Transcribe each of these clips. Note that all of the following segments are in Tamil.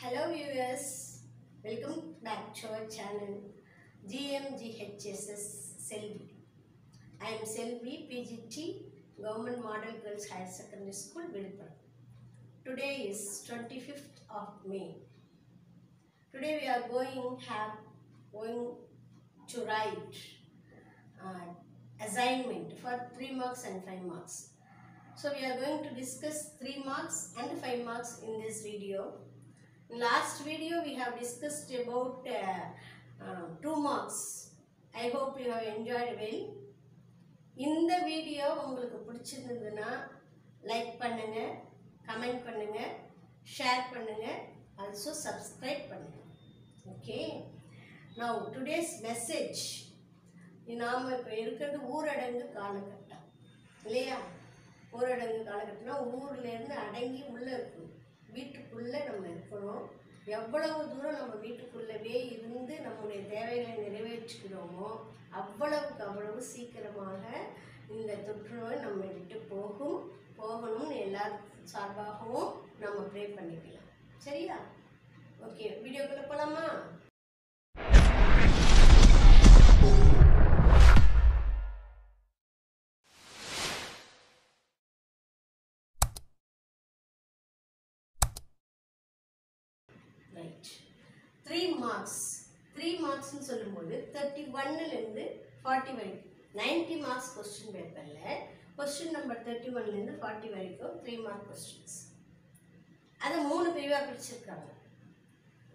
Hello viewers, welcome back to our channel GMGHSS Selvi. I am Selvi PGT Government Model Girls Higher Secondary School, Viluppuram. Today is 25th of May. Today we are going to write assignment for 3 marks and 5 marks. So we are going to discuss 3 marks and 5 marks in this video. In last video we have discussed about 2 marks. I hope you have enjoyed well. இந்த வீடியோ உங்களுக்கு பிடிச்சிருந்ததுன்னா லைக் பண்ணுங்க, கமெண்ட் பண்ணுங்க, ஷேர் பண்ணுங்க, also subscribe பண்ணுங்க. Okay. Now today's message. நாம இப்ப இருக்கிறது ஊரடங்கு காலகட்டம் இல்லையா? ஊரடங்கு காலகட்டம்னா ஊர்ல இருந்து அடங்கி உள்ள இருக்கணும், வீட்டுக்குள்ள நம்ம இருக்கணும். எவ்வளவு தூரம் நம்ம வீட்டுக்குள்ளவே இருந்து நம்முடைய தேவைகளை நிறைவேற்றுகிறோமோ அவ்வளவுக்கு அவ்வளவு சீக்கிரமாக இந்த தொற்று நோய் நம்ம விட்டு போகணும்னு எல்லார் சார்பாகவும் நம்ம ப்ரே பண்ணிக்கலாம். சரியா? ஓகே, வீடியோக்குள்ள போலாமா? Right. 3 marks. 3 marks னு சொல்லும்போது 31 ல இருந்து 40 வரைக்கும் 90 marks question paperல question number 31 ல இருந்து 40 வரைக்கும் 3 mark questions. அத மூணு பிரிவா பிரிச்சிருக்காங்க.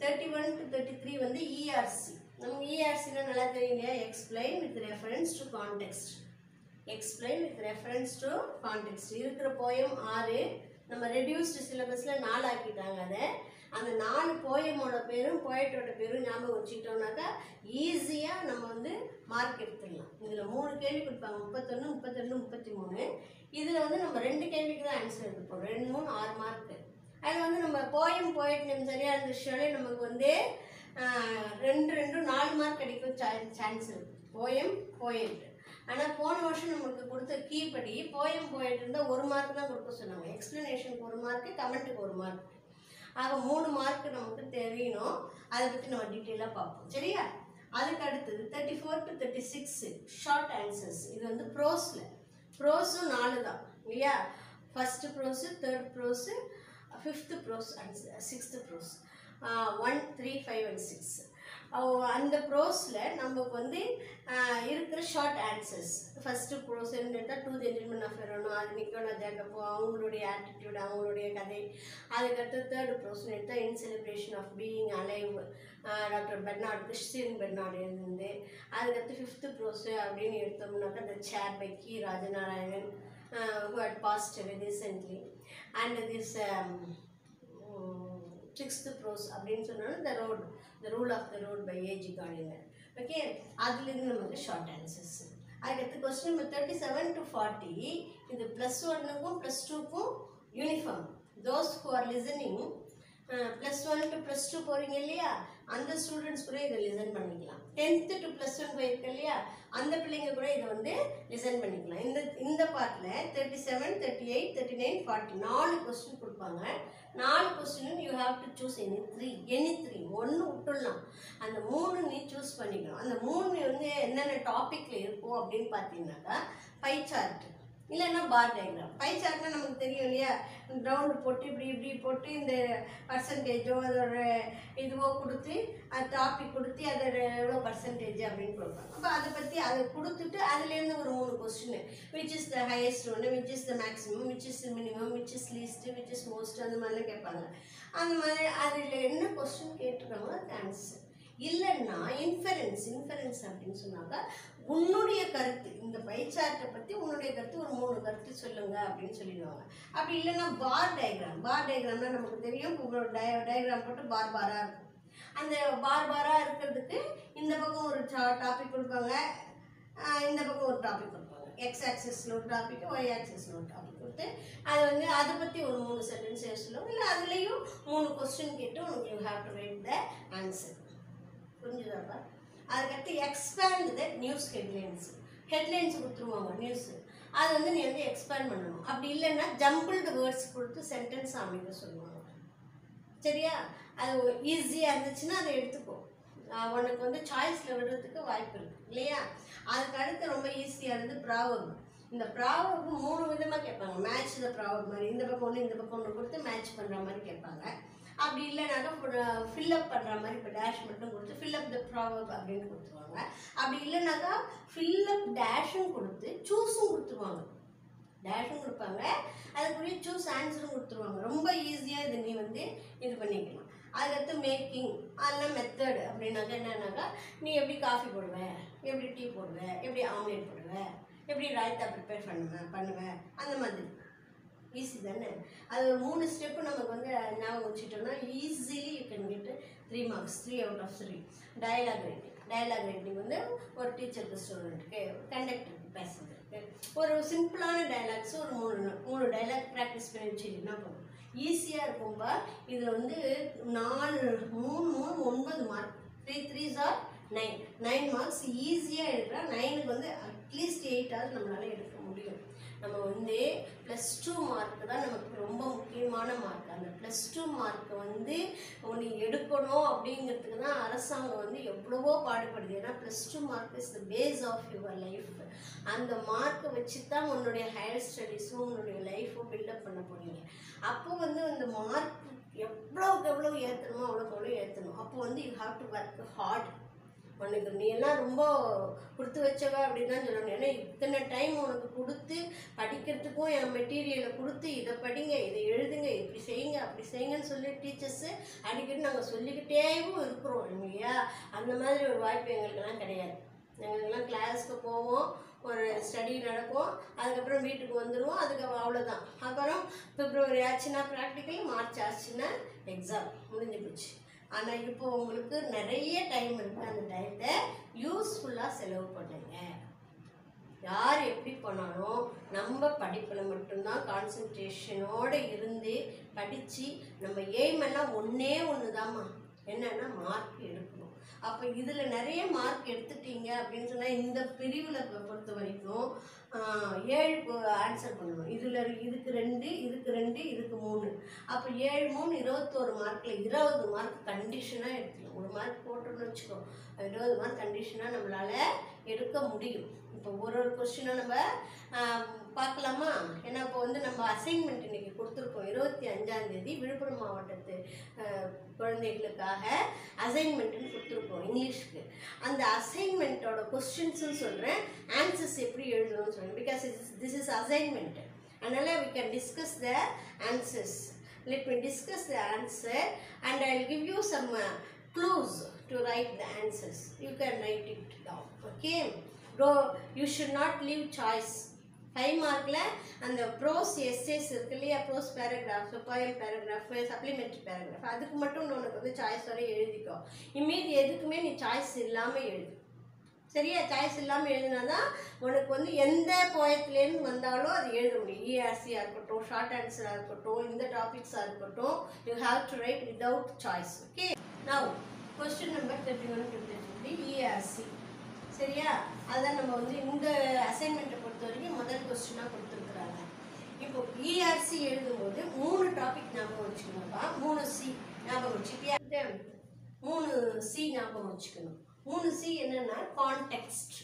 31 to 33 வந்து ERC. நமக்கு ERC னா நல்லா தெரியும் இல்லையா? Explain with reference to context. Explain with reference to context. இருக்கிற poem 6, நம்ம reduced syllabusல 4 ஆக்கிட்டாங்க. அத அந்த 4 போயமோட பேரும் போயட்டோட பேரும் ஞாபகம் வச்சுக்கிட்டோம்னாக்கா ஈஸியாக நம்ம வந்து மார்க் எடுத்துடலாம். இதில் 3 கேள்வி கொடுப்பாங்க, 31, 32, 33. இதில் வந்து நம்ம 2 கேள்விக்கு தான் ஆன்சர் எடுப்போம். 2, 3, 6 மார்க்கு. அதில் வந்து நம்ம போயட் நேம் சரியாக இருந்துச்சுனாலே நமக்கு வந்து 2, 4 மார்க் கிடைக்கும் சான்ஸ் இருக்குது. போயட். ஆனால் போன வருஷம் நமக்கு கொடுத்த கீ படி போயட் இருந்தால் 1 மார்க் தான் கொடுக்க சொன்னாங்க. எக்ஸ்பிளனேஷனுக்கு 1 மார்க்கு, கமெண்ட்டுக்கு 1 மார்க். ஆக 3 மார்க் நமக்கு தெரியணும். அதை பற்றி நம்ம டீட்டெயிலாக பார்ப்போம். சரியா? அதுக்கு அடுத்தது 34 to 36 ஷார்ட் ஆன்சர்ஸ். இது வந்து ப்ரோஸும் 4 தான் இல்லையா? First prose, third prose, fifth prose and sixth prose. 1, 3, 5 and 6. அந்த ப்ரோஸில் நமக்கு வந்து இருக்கிற ஷார்ட் ஆன்சர்ஸ். ஃபஸ்ட்டு ப்ரோஸ் எடுத்தால் 2 ஜென்டில்மேன் ஆஃப் வெரோனா, அது நிக்கோனா ஜேக்கப்போ, அவங்களுடைய ஆட்டிடியூட், அவங்களுடைய கதை. அதுக்கடுத்து தேர்டு ப்ரோஸ் எடுத்தால் in celebration of being alive, doctor Barnard, Christiaan Barnard இருந்து. அதுக்கடுத்து ஃபிஃப்த்து ப்ரோஸு அப்படின்னு எடுத்தோம்னாக்கா த சேர் by Ki Rajanarayanan, who had passed away recently. And this sixth prose அப்படின்னு சொன்னாலும் the rule of the road by A.G. Gardiner. Okay, அதுலேருந்து நமக்கு ஷார்ட் ஆன்சர்ஸ். அதுக்கடுத்து கொஸ்டின் நம்பர் 37 to 40 இது +1க்கும் +2க்கும் uniform. Those who are listening +1 to +2 போகிறீங்க இல்லையா, அந்த ஸ்டூடெண்ட்ஸ் கூட இதை லிசன் பண்ணிக்கலாம். 10th to +1 போயிருக்கு இல்லையா, அந்த பிள்ளைங்க கூட இதை வந்து லிசன் பண்ணிக்கலாம். இந்த பார்ட்டில் 37, 38, 39, 40 4 கொஸ்டின் கொடுப்பாங்க. 4 கொஸ்டினும் you have to choose any three. 1 விட்டுடலாம். அந்த 3 நீ சூஸ் பண்ணிக்கணும். அந்த 3 வந்து என்னென்ன டாப்பிக்கில் இருக்கும் அப்படின்னு பார்த்தீங்கன்னாக்கா பை சார்ட் இல்லைன்னா பார் டயக்ராம். பை சார்ட்னா நமக்கு தெரியும் இல்லையா? ரவுண்டு போட்டு இப்படி போட்டு இந்த பர்சன்டேஜோ அதோட இதுவோ கொடுத்து அது டாபிக் கொடுத்து அதோட எவ்வளோ பர்சன்டேஜ் அப்படின்னு கொடுப்பாங்க. அப்போ அதை பற்றி அதை கொடுத்துட்டு அதுலேருந்து ஒரு 3 question, which is the highest ஒன்று, which is the maximum, which is the minimum, which is least, which is most, அந்த மாதிரிலாம் கேட்பாங்க. அந்த மாதிரி அதில் என்ன கொஸ்டின் கேட்டுருக்காங்களோ அது ஆன்சர். இல்லைன்னா இன்ஃபரன்ஸ் அப்படின்னு சொன்னாக்கா உன்னுடைய கருத்து, இந்த பை சார்ட்டை பற்றி உன்னுடைய கருத்து ஒரு 3 கருத்து சொல்லுங்க அப்படின்னு சொல்லிடுவாங்க. அப்படி இல்லைன்னா பார் டயக்ராம்னா நமக்கு தெரியும், டயக்ராம் போட்டு பாராக இருக்கும். அந்த பாராக இருக்கிறதுக்கு இந்த பக்கம் ஒரு டாபிக் கொடுப்பாங்க, இந்த பக்கம் ஒரு டாபிக் கொடுப்பாங்க. எக்ஸ் ஆக்சிஸில் ஒரு டாபிக், ஒய் ஆக்சிஸில் ஒரு டாபிக் கொடுத்து அது வந்து அதை பற்றி ஒரு 3 சென்டென்ஸ் சொல்லுவாங்க. இல்லை அதுலேயும் 3 கொஸ்டின் கேட்டு உனக்கு you have to write the answer. புரிஞ்சுதாப்பா? அதுக்கடுத்து எக்ஸ்பேண்ட் த நியூஸ் ஹெட்லைன்ஸ் கொடுத்துருவாங்க நியூஸ். அது வந்து நீ வந்து எக்ஸ்பேண்ட் பண்ணணும். அப்படி இல்லைன்னா ஜம்பிள்டு வேர்ட்ஸ் கொடுத்து சென்டென்ஸ் அமைக்க சொல்லுவாங்க. சரியா? அது ஈஸியாக இருந்துச்சுன்னா அதை எடுத்துக்கோ, உனக்கு வந்து சாய்ஸில் விடுறதுக்கு வாய்ப்பு இருக்குது இல்லையா? அதுக்கு அடுத்து ரொம்ப ஈஸியாக இருந்து ப்ராவர்ப். இந்த ப்ராவர்ப் 3 விதமாக கேட்பாங்க. மேட்ச் த ப்ராவர்ப் மாதிரி, இந்த பக்கம் ஒன்று இந்த பக்கம் ஒன்று கொடுத்து மேட்ச் பண்ணுற மாதிரி கேட்பாங்க. அப்படி இல்லைனாக்கா ஃபில்லப் பண்ணுற மாதிரி, இப்போ டேஷ் மட்டும் கொடுத்து ஃபில்லப் த ப்ராவர்ப் அப்படின்னு கொடுத்துருவாங்க. அப்படி இல்லைனாக்கா ஃபில்லப் டேஷும் கொடுத்து சூஸும் கொடுத்துருவாங்க. டேஷும் கொடுப்பாங்க, அதுக்குரிய சூஸ் ஆன்சரும் கொடுத்துருவாங்க. ரொம்ப ஈஸியாக இது நீ வந்து இது பண்ணிக்கலாம். அதுக்கடுத்து மேக்கிங், அதெல்லாம் மெத்தட் அப்படின்னாக்கா என்னன்னாக்கா, நீ எப்படி காஃபி போடுவ, எப்படி டீ போடுவ, எப்படி ஆம்லேட் போடுவ, எப்படி ராய்த்தா ப்ரிப்பேர் பண்ணுவேன் அந்த மாதிரி ஈஸி தானே. அது ஒரு 3 ஸ்டெப்பு நமக்கு வந்து ஞாபகம் வச்சுட்டோம்னா easily you can get 3 marks, 3 out of 3. Dialogue writing வந்து ஒரு டீச்சருக்கு, ஸ்டூடெண்ட்டுக்கு, கண்டக்டருக்கு, பேசஞ்சருக்கு ஒரு சிம்பிளான டைலாக்ஸ் ஒரு 3 டைலாக் ப்ராக்டிஸ் பண்ணி வச்சுக்கிட்டீங்கன்னா போதும், ஈஸியாக இருக்கும்பா. இதில் வந்து 4 3 9 மார்க், 3 3s are 9 மார்க்ஸ் ஈஸியாக எடுக்கலாம். 9க்கு வந்து அட்லீஸ்ட் 8 நம்மளால எடுக்க முடியும். நம்ம வந்து +2 மார்க்கு தான் நமக்கு ரொம்ப முக்கியமான மார்க். அந்த +2 மார்க்கை வந்து நீ எடுக்கணும் அப்படிங்கிறதுக்கு தான் அரசாங்கம் வந்து எவ்வளவோ பாடுபடுது. ஏன்னா +2 mark is the base of your life. அந்த மார்க்கை வச்சு தான் உன்னுடைய ஹையர் ஸ்டடீஸும் உன்னுடைய லைஃப்பும் பில்டப் பண்ண போறீங்க. அப்போ வந்து அந்த மார்க் எவ்வளோக்கு எவ்வளோ ஏற்றணுமோ அவ்வளோக்கு எவ்வளோ ஏற்றணும். அப்போ வந்து you have to work hard. உனக்கு நீ எல்லாம் ரொம்ப கொடுத்து வச்சவ அப்படின்னு தான் சொல்லணும். ஏன்னா இத்தனை டைம் உனக்கு கொடுத்து படிக்கிறதுக்கும் என் மெட்டீரியலை கொடுத்து இதை படிங்க, இதை எழுதுங்க, இப்படி செய்யுங்க, அப்படி செய்யுங்கன்னு சொல்லி டீச்சர்ஸு அடிக்கடி நாங்கள் சொல்லிக்கிட்டேவும் இருக்கிறோம் இல்லையா? அந்த மாதிரி ஒரு வாய்ப்பு எங்களுக்கெல்லாம் கிடையாது. எங்களுக்கெல்லாம் கிளாஸ்க்கு போவோம், ஒரு ஸ்டடி நடக்கும், அதுக்கப்புறம் வீட்டுக்கு வந்துடுவோம், அதுக்கு அவ்வளோதான். அப்புறம் பிப்ரவரி ஆச்சுன்னா ப்ராக்டிக்கல், மார்ச் ஆச்சுன்னா எக்ஸாம், முடிஞ்சு போச்சு. ஆனால் இப்போ உங்களுக்கு நிறைய டைம் இருக்குது. அந்த டைத்தை யூஸ்ஃபுல்லாக செலவு பண்ணுங்க. யார் எப்படி பண்ணாலும் நம்ம படிப்பில் மட்டும்தான் கான்சன்ட்ரேஷனோடு இருந்து படித்து நம்ம எய்மெல்லாம் ஒன்று தாம்மா, என்னென்னா மார்க் எடுக்கணும். அப்போ இதில் நிறைய மார்க் எடுத்துட்டீங்க அப்படின்னு சொன்னால் இந்த பிரிவில் பொறுத்த வரைக்கும் 7 ஆன்சர் பண்ணணும். இதுக்கு 2, இதுக்கு 2, இதுக்கு 3. அப்போ 7 3 21 மார்க்கில் 20 மார்க் கண்டிஷனாக எடுத்துக்கலாம். 1 மார்க் போட்டோன்னு வச்சுக்கோ, 20 மார்க் கண்டிஷனாக நம்மளால் எடுக்க முடியும். இப்போ ஒரு கொஸ்டினாக நம்ம பார்க்கலாமா? ஏன்னா இப்போ வந்து நம்ம அசைன்மெண்ட் இன்றைக்கி கொடுத்துருக்கோம். 25ஆம் தேதி விழுப்புரம் மாவட்டத்து குழந்தைகளுக்காக அசைன்மெண்ட்டுன்னு கொடுத்துருக்கோம் இங்கிலீஷ்க்கு. அந்த அசைன்மெண்ட்டோட கொஸ்டின்ஸுன்னு சொல்கிறேன், ஆன்சர்ஸ் எப்படி எழுதணும்னு சொல்கிறேன். Because this is assignment. அதனால் we can discuss the answers. Let me discuss the answer and I will give you some clues to write the answers. You can write it down. Okay? You should not leave choice. 5 மார்க்கில் அந்த ப்ரோஸ் எஸ்ஸேஸ் இருக்கு இல்லையா, prose paragraph, poem paragraph, supplementary paragraph, அதுக்கு மட்டும் உனக்கு வந்து சாய்ஸ் வரை எழுதிக்கோ. இம்மீதி எதுக்குமே நீ சாய்ஸ் இல்லாமல் எழுது. சரியா? சாய்ஸ் இல்லாமல் எழுதினா தான் உனக்கு வந்து எந்த போயத்துலேருந்து வந்தாலும் அது எழுத முடியும். ERCயாக இருக்கட்டும், ஷார்ட் ஆன்சராக இருக்கட்டும், இந்த டாபிக்ஸாக இருக்கட்டும், you have to right without choice. Okay? Now question number 31 to 33 ERC. சரியா? அதான் நம்ம வந்து இந்த அசைன்மெண்ட்டை பொறுத்த வரைக்கும் முதல் கொஸ்டினாக கொடுத்துருக்குறாங்க. இப்போ ERC எழுதும்போது 3 டாபிக் ஞாபகம் வச்சுக்கணும்ப்பா. 3C ஞாபகம் வச்சுக்கியா? 3C ஞாபகம் வச்சுக்கணும். 3C என்னன்னா கான்டெக்ஸ்ட்,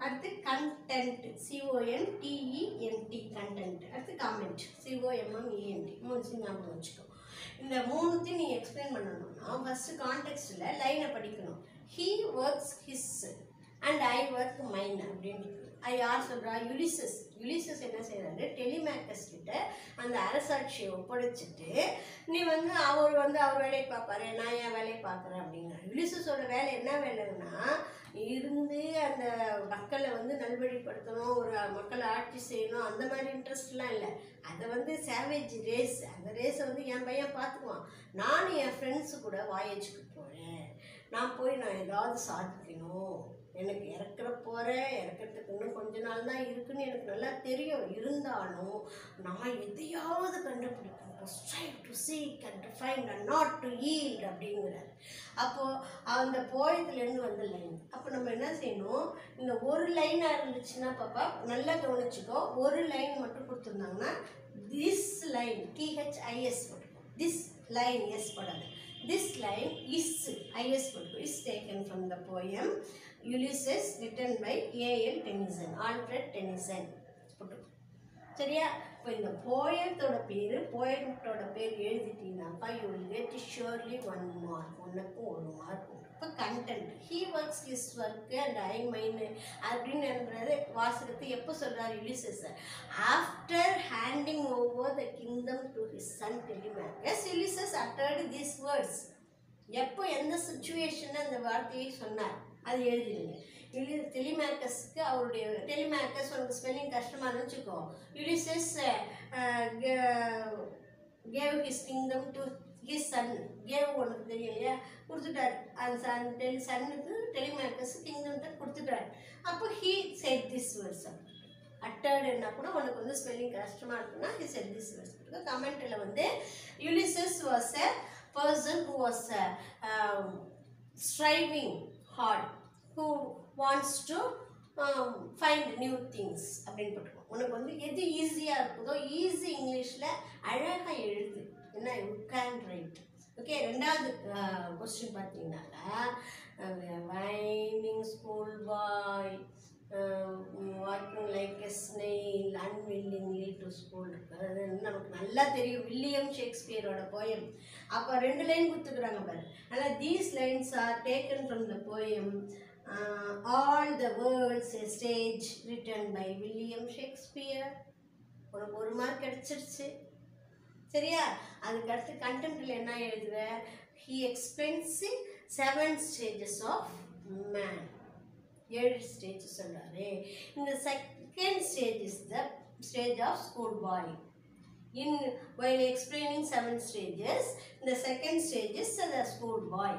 அடுத்து கண்டென்ட், CONTENT, கண்டென்ட், அடுத்து காமெண்ட், COMMENT. 3C ஞாபகம் வச்சுக்கோ. இந்த 3த்தையும் நீ எக்ஸ்பிளைன் பண்ணணும்னா ஃபர்ஸ்ட் கான்டெக்ஸ்டில் லைனை படிக்கணும். He works his and I work mine அப்படின்னு. அது யார் சொல்கிறா? யுலிசஸ் என்ன செய்கிறாரு? டெலிமேக்கஸ் கிட்ட அந்த அரசாட்சியை ஒப்படைச்சிட்டு நீ வந்து அவர் வேலையை பார்ப்பாரு, நான் என் வேலையை பார்க்குறேன் அப்படிங்கிறேன். யுலிசஸோட வேலை என்ன வேலைன்னா இருந்து அந்த மக்களை வந்து நல்வழிப்படுத்தணும், ஒரு மக்களை ஆட்சி செய்யணும், அந்த மாதிரி இன்ட்ரெஸ்ட்லாம் இல்லை. அதை வந்து சேவேஜ் ரேஸ், அந்த ரேஸை வந்து என் பையன் பார்த்துக்குவான். நானும் என் ஃப்ரெண்ட்ஸு கூட வாயச்சுக்கு போகிறேன், நான் ஏதாவது சாதிக்கணும், எனக்கு இறக்கிறதுக்கு இன்னும் கொஞ்ச நாள் தான் இருக்குன்னு எனக்கு நல்லா தெரியும். இருந்தாலும் நான் எதையாவது கண்டுபிடிக்கணும். strive to seek and to find and not to yield அப்படிங்கிறார். அப்போது அந்த போயத்துலேருந்து வந்த லைன். அப்போ நம்ம என்ன செய்யணும்? இந்த ஒரு லைனாக இருந்துச்சுன்னா பாப்பா நல்லா கவனிச்சுக்கோ. ஒரு லைன் மட்டும் கொடுத்துருந்தாங்கன்னா திஸ் லைன் THIS மட்டும் This line yes போடாது. This line is is taken from the poem Ulysses written by A.L. Tennyson, Alfred Tennyson. சரியா? இப்போ இந்த போயத்தோட பேர் எழுதிட்டீங்கன்னாக்கா you will get surely 1 mark. உனக்கு 1 மார்க். இப்போ content he works his work and I mine அப்படின்றது வாசகத்தை எப்போ சொல்கிறார் Ulysses? After handing over the kingdom to his son Telemachus Ulysses uttered these words. எப்போ எந்த சுச்சுவேஷனில் அந்த வார்த்தையை சொன்னார் அது எழுதிடுங்க. டெலிமாக்கஸ்க்கு அவருடைய டெலிமாக்கஸ் உனக்கு ஸ்பெல்லிங் கஷ்டமாக இருந்துச்சுக்கோ. Ulysses gave his kingdom to his son. Gave உனக்கு தெரியும் இல்லையா, கொடுத்துட்டாரு. அந்த சன்னுக்கு டெலிமாக்கஸ் கிங்டம் தான் கொடுத்துட்டாரு. அப்போ ஹீ செட் திஸ் வேர்ட்ஸ். அட்டர்டுன்னா கூட உனக்கு வந்து ஸ்பெல்லிங் கஷ்டமாக இருக்குன்னா ஹீ செட் திஸ் வேர்ட்ஸ். கமெண்ட்டில் வந்து Ulysses was a person who was striving hard, who wants to find new things அப்படின்னு போட்டுருக்கோம். உனக்கு வந்து எது ஈஸியாக இருக்குதோ ஈஸி இங்கிலீஷில் அழகாக எழுது. என்ன யூ கேன் ரைட். ஓகே, ரெண்டாவது கொஸ்டின் பார்த்தீங்கன்னாக்கா whining school bye walking like a snail unwillingly to school இருக்குது. அது நமக்கு நல்லா தெரியும், வில்லியம் ஷேக்ஸ்பியரோட போயம். அப்போ 2 லைன் கொடுத்துக்கிறாங்க பாரு. ஆனால் these lines are taken from the poem all the world's a stage written by William Shakespeare. உனக்கு 1 மார்க் கிடச்சிருச்சு. சரியா? அதுக்கடுத்து கண்டென்ட்டில் என்ன எழுதுவ? He explains 7 stages of man. 7 stage சொல்கிறாரு. இந்த second stage is the stage of school boy. while explaining 7 stages, the second stage is the school boy.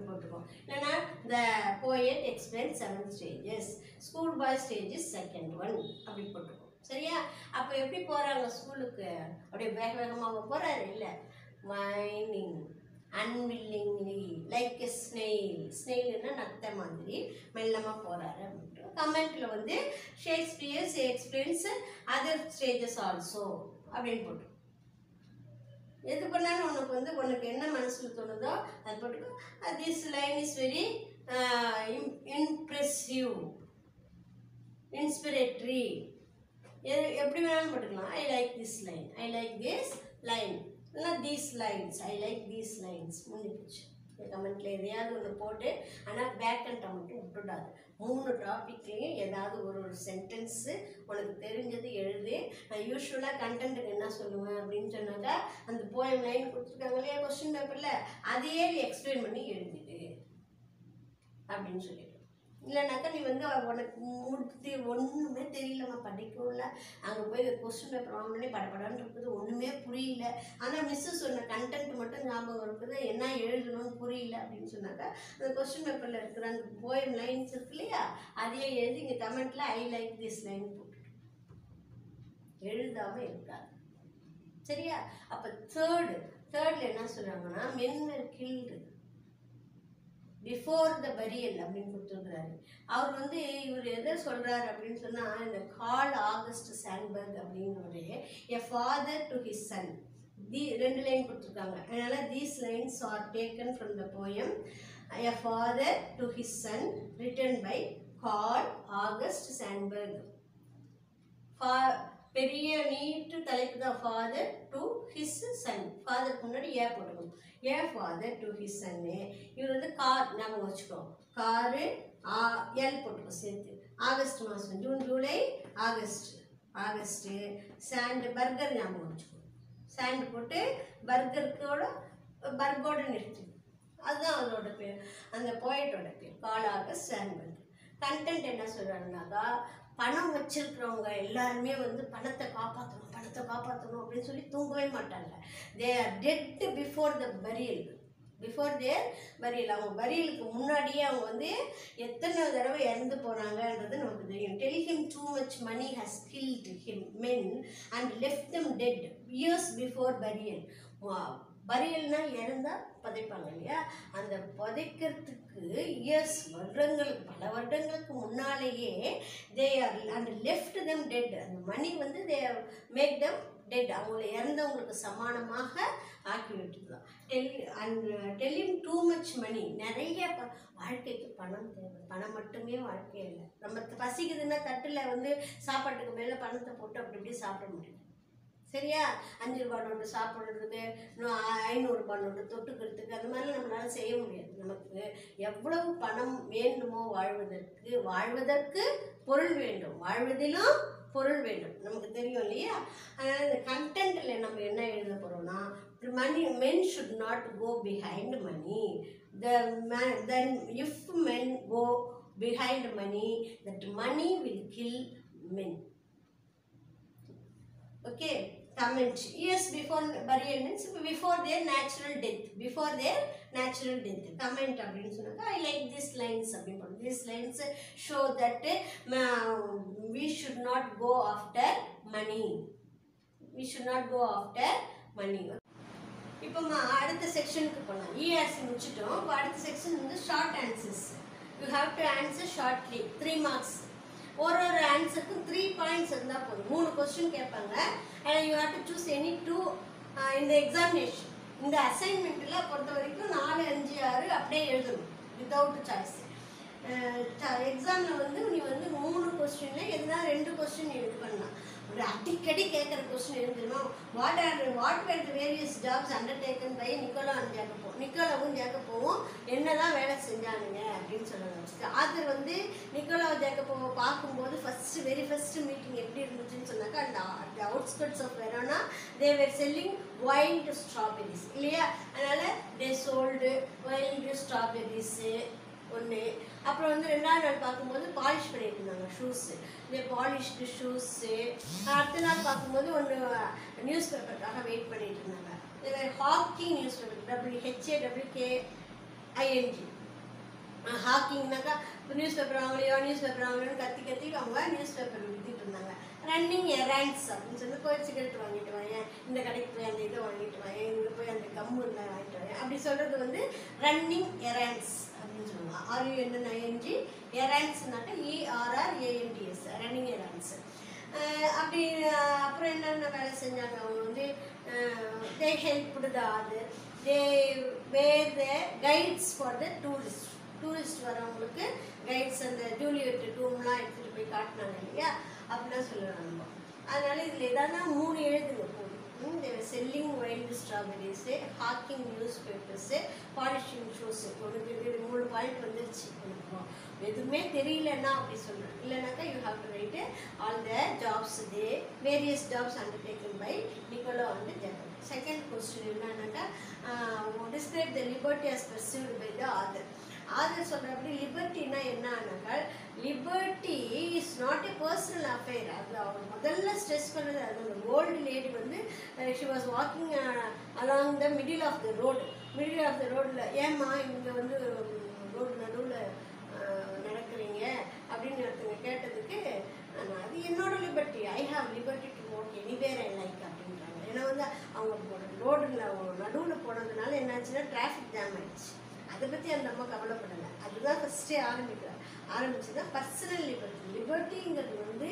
போட்டுக்கோ. இல்லைன்னா the poet explains 7 stages. School boy stage is second one. அப்படி போட்டுக்கோ. சரியா? அப்போ எப்படி போகிறாங்க ஸ்கூலுக்கு? அப்படியே வேகமாக போகிறாரு இல்லை, whining unwillingly like a snail. ஸ்னெயில்னா நத்த மாதிரி மெல்லமாக போகிறாரு அப்படின்ட்டு. கமெண்ட்டில் வந்து Shakespeare explains other stages also அப்படின்னு போட்டு எது பண்ணாலும் உனக்கு வந்து உனக்கு என்ன மனசில் தோணுதோ அது போட்டுக்கோ. This line is very impressive, inspiratory, எப்படி வேணாலும் போட்டுக்கலாம். I like this line, I like this line, இல்லைனா these lines, I like these lines. முடிஞ்சிச்சு. கமெண்ட்டில் எதையாவது ஒன்று போட்டு, ஆனால் பேக் அண்ட் மட்டும் விட்டுடாது. 3 டாப்பிக்லேயும் ஏதாவது ஒரு சென்டென்ஸு உனக்கு தெரிஞ்சது எழுது. நான் யூஸ்வலாக கண்டென்ட்டுக்கு என்ன சொல்லுவேன் அப்படின்னு சொன்னாக்கா, அந்த போயம் லைன் கொடுத்துருக்காங்க இல்லையா கொஸ்டின் பேப்பரில், அதையே நீ எக்ஸ்பிளைன் பண்ணி எழுதிடு அப்படின்னு சொல்லிடு. இல்லைனாக்கா நீ வந்து உனக்கு முடித்து ஒன்றுமே தெரியலம்மா, படிக்கவும் இல்லை, அங்கே போய் கொஸ்டின் பேப்பர் வாங்கினே படப்படான்னு இருக்குது, ஒன்றுமே புரியல, ஆனால் மிஸ்ஸு சொன்ன கண்டென்ட் மட்டும் ஞாபகம் இருக்குது, என்ன எழுதணும்னு புரியல அப்படின்னு சொன்னாக்கா அந்த கொஸ்டின் பேப்பரில் இருக்கிற அந்த போயம் லைன்ஸ் இருக்கு இல்லையா, அதையே எழுதி இங்கே கமெண்ட்டில் ஐ லைக் திஸ் லைன் போட்டு எழுதாமல் இருக்காது. சரியா? அப்போ தேர்டில் என்ன சொல்கிறாங்கன்னா, men were killed before the burial அப்படின்னு கொடுத்துருக்குறாரு. அவர் வந்து இவர் எதை சொல்கிறார் அப்படின்னு சொன்னால், இந்த கார்ல் ஆகஸ்ட் சாண்ட்பர்க் அப்படிங்கிறவரு a father to his son. 2 line கொடுத்துருக்காங்க. அதனால் these lines are taken from the poem a father to his son written by Carl August Sandburg. பெரிய நீட்டு தலைப்பு தான், ஃபாதர் டு ஹிஸ் சன். ஃபாதருக்கு முன்னாடி ஏ போட்டுக்கணும். ஏ ஃபாதர் டு ஹிஸ் சன்னு. இவர் வந்து கார் ஞாபகம் வச்சுக்கோ, காரு எல் போட்டுக்கோ சேர்த்து. ஆகஸ்ட் மாதம், June July August. Sand burger ஞாபகம் வச்சுக்கோ, சாண்டு போட்டு பர்கரோட நிறுத்து. அதுதான் அவரோட பேர், அந்த போயட்டோட பேர், கார்ல் ஆகஸ்ட் சாண்ட்பர்க். கண்டென்ட் என்ன சொல்கிறாருனாக்கா, பணம் வச்சிருக்கிறவங்க எல்லாருமே வந்து பணத்தை காப்பாற்றணும் அப்படின்னு சொல்லி தூங்கவே மாட்டாங்க. They are dead before the burial. அவங்க பரியலுக்கு முன்னாடியே அவங்க வந்து எத்தனை தடவை இறந்து போகிறாங்கன்றது நமக்கு தெரியும். Tell him too much money has killed him men and left them dead years before burial. பரியல்னா இறந்தால் புதைப்பாங்க இல்லையா, அந்த புதைக்கிறதுக்கு பல வருடங்களுக்கு முன்னாலேயே they are and left them dead. அந்த மணி வந்து தே மேக் தெம் டெட், அவங்கள இறந்தவங்களுக்கு சமானமாக ஆக்கி விட்டுக்கலாம். டெல்லிங் டூ மச் மணி, நிறைய வாழ்க்கைக்கு பணம் தேவை, பணம் மட்டுமே வாழ்க்கை இல்லை. நம்ம பசிக்குதுன்னா தட்டில் வந்து சாப்பாட்டுக்கு மேலே பணத்தை போட்டு அப்படி இப்படி சாப்பிட முடியும். சரியா? 5 ரூபாய் நோட்டு சாப்பிட்றதுக்கு, 500 ரூபாய் நோட்டு தொட்டுக்கிறதுக்கு, அந்த மாதிரிலாம் நம்மளால செய்ய முடியாது. நமக்கு எவ்வளவு பணம் வேண்டுமோ வாழ்வதற்கு பொருள் வேண்டும், வாழ்வதிலும் பொருள் வேண்டும், நமக்கு தெரியும் இல்லையா? அதனால் இந்த கண்டென்ட்டில் நம்ம என்ன எழுத போகிறோம்னா, men should not go behind money. Then if men go behind money, that money will kill men. Okay, comment. Yes, before burial means before their natural death. Before their natural death. Comment அப்படின்னு சொன்னாங்க. I like these lines. These lines show that we should not go after money. We should not go after money. இப்போ அடுத்த செக்ஷனுக்கு போகலாம். ERC முடிச்சிட்டோம். இப்போ அடுத்த செக்ஷன் வந்து short answers. You have to answer shortly. 3 marks. ஒரு ஆன்சருக்கும் 3 பாயிண்ட்ஸ் இருந்தால் போதும். 3 கொஸ்டின் கேட்பாங்க. And you have to choose any 2 இந்த எக்ஸாமினேஷன். இந்த அசைன்மெண்ட்டில் பொறுத்த வரைக்கும் 4, 5, 6 அப்படியே எழுதணும் வித்தவுட் சாய்ஸ். எக்ஸாமில் வந்து நீ வந்து 3 கொஸ்டினில் எதுனா 2 கொஸ்டின் இது பண்ணலாம். ஒரு அடிக்கடி கேட்குற கொஸ்டின் எழுதுமா, what were the various jobs undertaken by Nicola and Jacopo. நிக்கோலாவும் ஜேக்கபோவும் என்னதான் வேலை செஞ்சானுங்க அப்படின்னு சொல்லுவாங்க. ஆத்தர் வந்து நிக்கோலா ஜேக்கபோவை பார்க்கும்போது வெரி ஃபர்ஸ்ட் மீட்டிங் எப்படி இருந்துச்சுன்னு சொன்னாக்கா, அந்த outskirts of Verona they were selling wild strawberries இல்லையா? அதனால் தே சோல்டு வைல்டு ஸ்ட்ராபெரிஸு ஒன்று. அப்புறம் வந்து 2ஆவது நாள் பார்க்கும்போது பாலிஷ் பண்ணிட்டு இருந்தாங்க ஷூஸு, இந்த பாலிஷ்டு ஷூஸு. அடுத்த நாள் பார்க்கும்போது ஒன்று நியூஸ் பேப்பருக்காக வெயிட் பண்ணிட்டு இருந்தாங்க. இது ஹாக்கிங் நியூஸ் பேப்பர், HAWKING. ஹாக்கிங்னாக்கா நியூஸ் பேப்பர் வாங்கலையோன்னு கத்தி அவங்க நியூஸ் பேப்பர் விற்றுட்டு இருந்தாங்க. ரன்னிங் எராண்ட்ஸ் அப்படின்னு சொல்லி போய் சிகரெட் வாங்கிட்டு வாங்க, இந்த கடைக்கு போய் அந்த இதை வாங்கிட்டு வாங்க, இங்கே போய் அந்த கம்மு இருந்தால் வாங்கிட்டு வாங்க அப்படி சொல்கிறது வந்து ரன்னிங் எராண்ட்ஸ் அப்படின்னு சொல்லுவாங்க. RUNNING எராண்ட்ஸ்னாக்கா ERRANDS ரன்னிங் எராண்ட்ஸ். அப்படி அப்புறம் என்னென்ன வேலை செஞ்சாங்க அவங்க வந்து they helped the other, they were the guides for the tourist வரவங்களுக்கு கைட்ஸ், அந்த ஜூலியட் டூம்லாம் எடுத்துகிட்டு போய் காட்டினாங்க இல்லையா, அப்படிலாம் சொல்லுவாங்க. அதனால இதில் எதாவது 3 எழுதுங்க போதும். Selling wild strawberries, hawking newspapers, polishing shoes. உனக்கு இது 3 பாயிண்ட் வந்துருச்சு. எதுவுமே தெரியலன்னா அப்படி சொல்கிறேன். இல்லைனாக்கா you have to write all the jobs various jobs undertaken by Nicola and Jacob. Second question என்னன்னாக்கா, describe the liberty as perceived by the author. Author சொல்கிறப்படி லிபர்ட்டின்னா என்னன்னாக்கா, liberty is not a personal affair. அது அவர் முதல்ல ஸ்ட்ரெஸ் பண்ணுறது. அது அந்த ஓல்டு லேடி வந்து she was walking along the middle of the ரோடில் ஏம்மா இங்கே வந்து ரோடு நடுவில் நடக்கிறீங்க அப்படின்னு ஒருத்தங்க கேட்டதுக்கு, அது என்னோட liberty, I have liberty to walk anywhere I like அப்படின்றாங்க. ஏன்னா வந்து அவங்க ரோடில் நடுவில் போனதுனால என்னாச்சுன்னா டிராஃபிக் ஜாம் ஆயிடுச்சு. அதை பற்றி அந்த அம்மா கவலைப்படலை. அதுதான் ஃபஸ்ட்டே ஆரம்பிச்சுன்னா பர்சனல் லிபர்ட்டிங்கிறது வந்து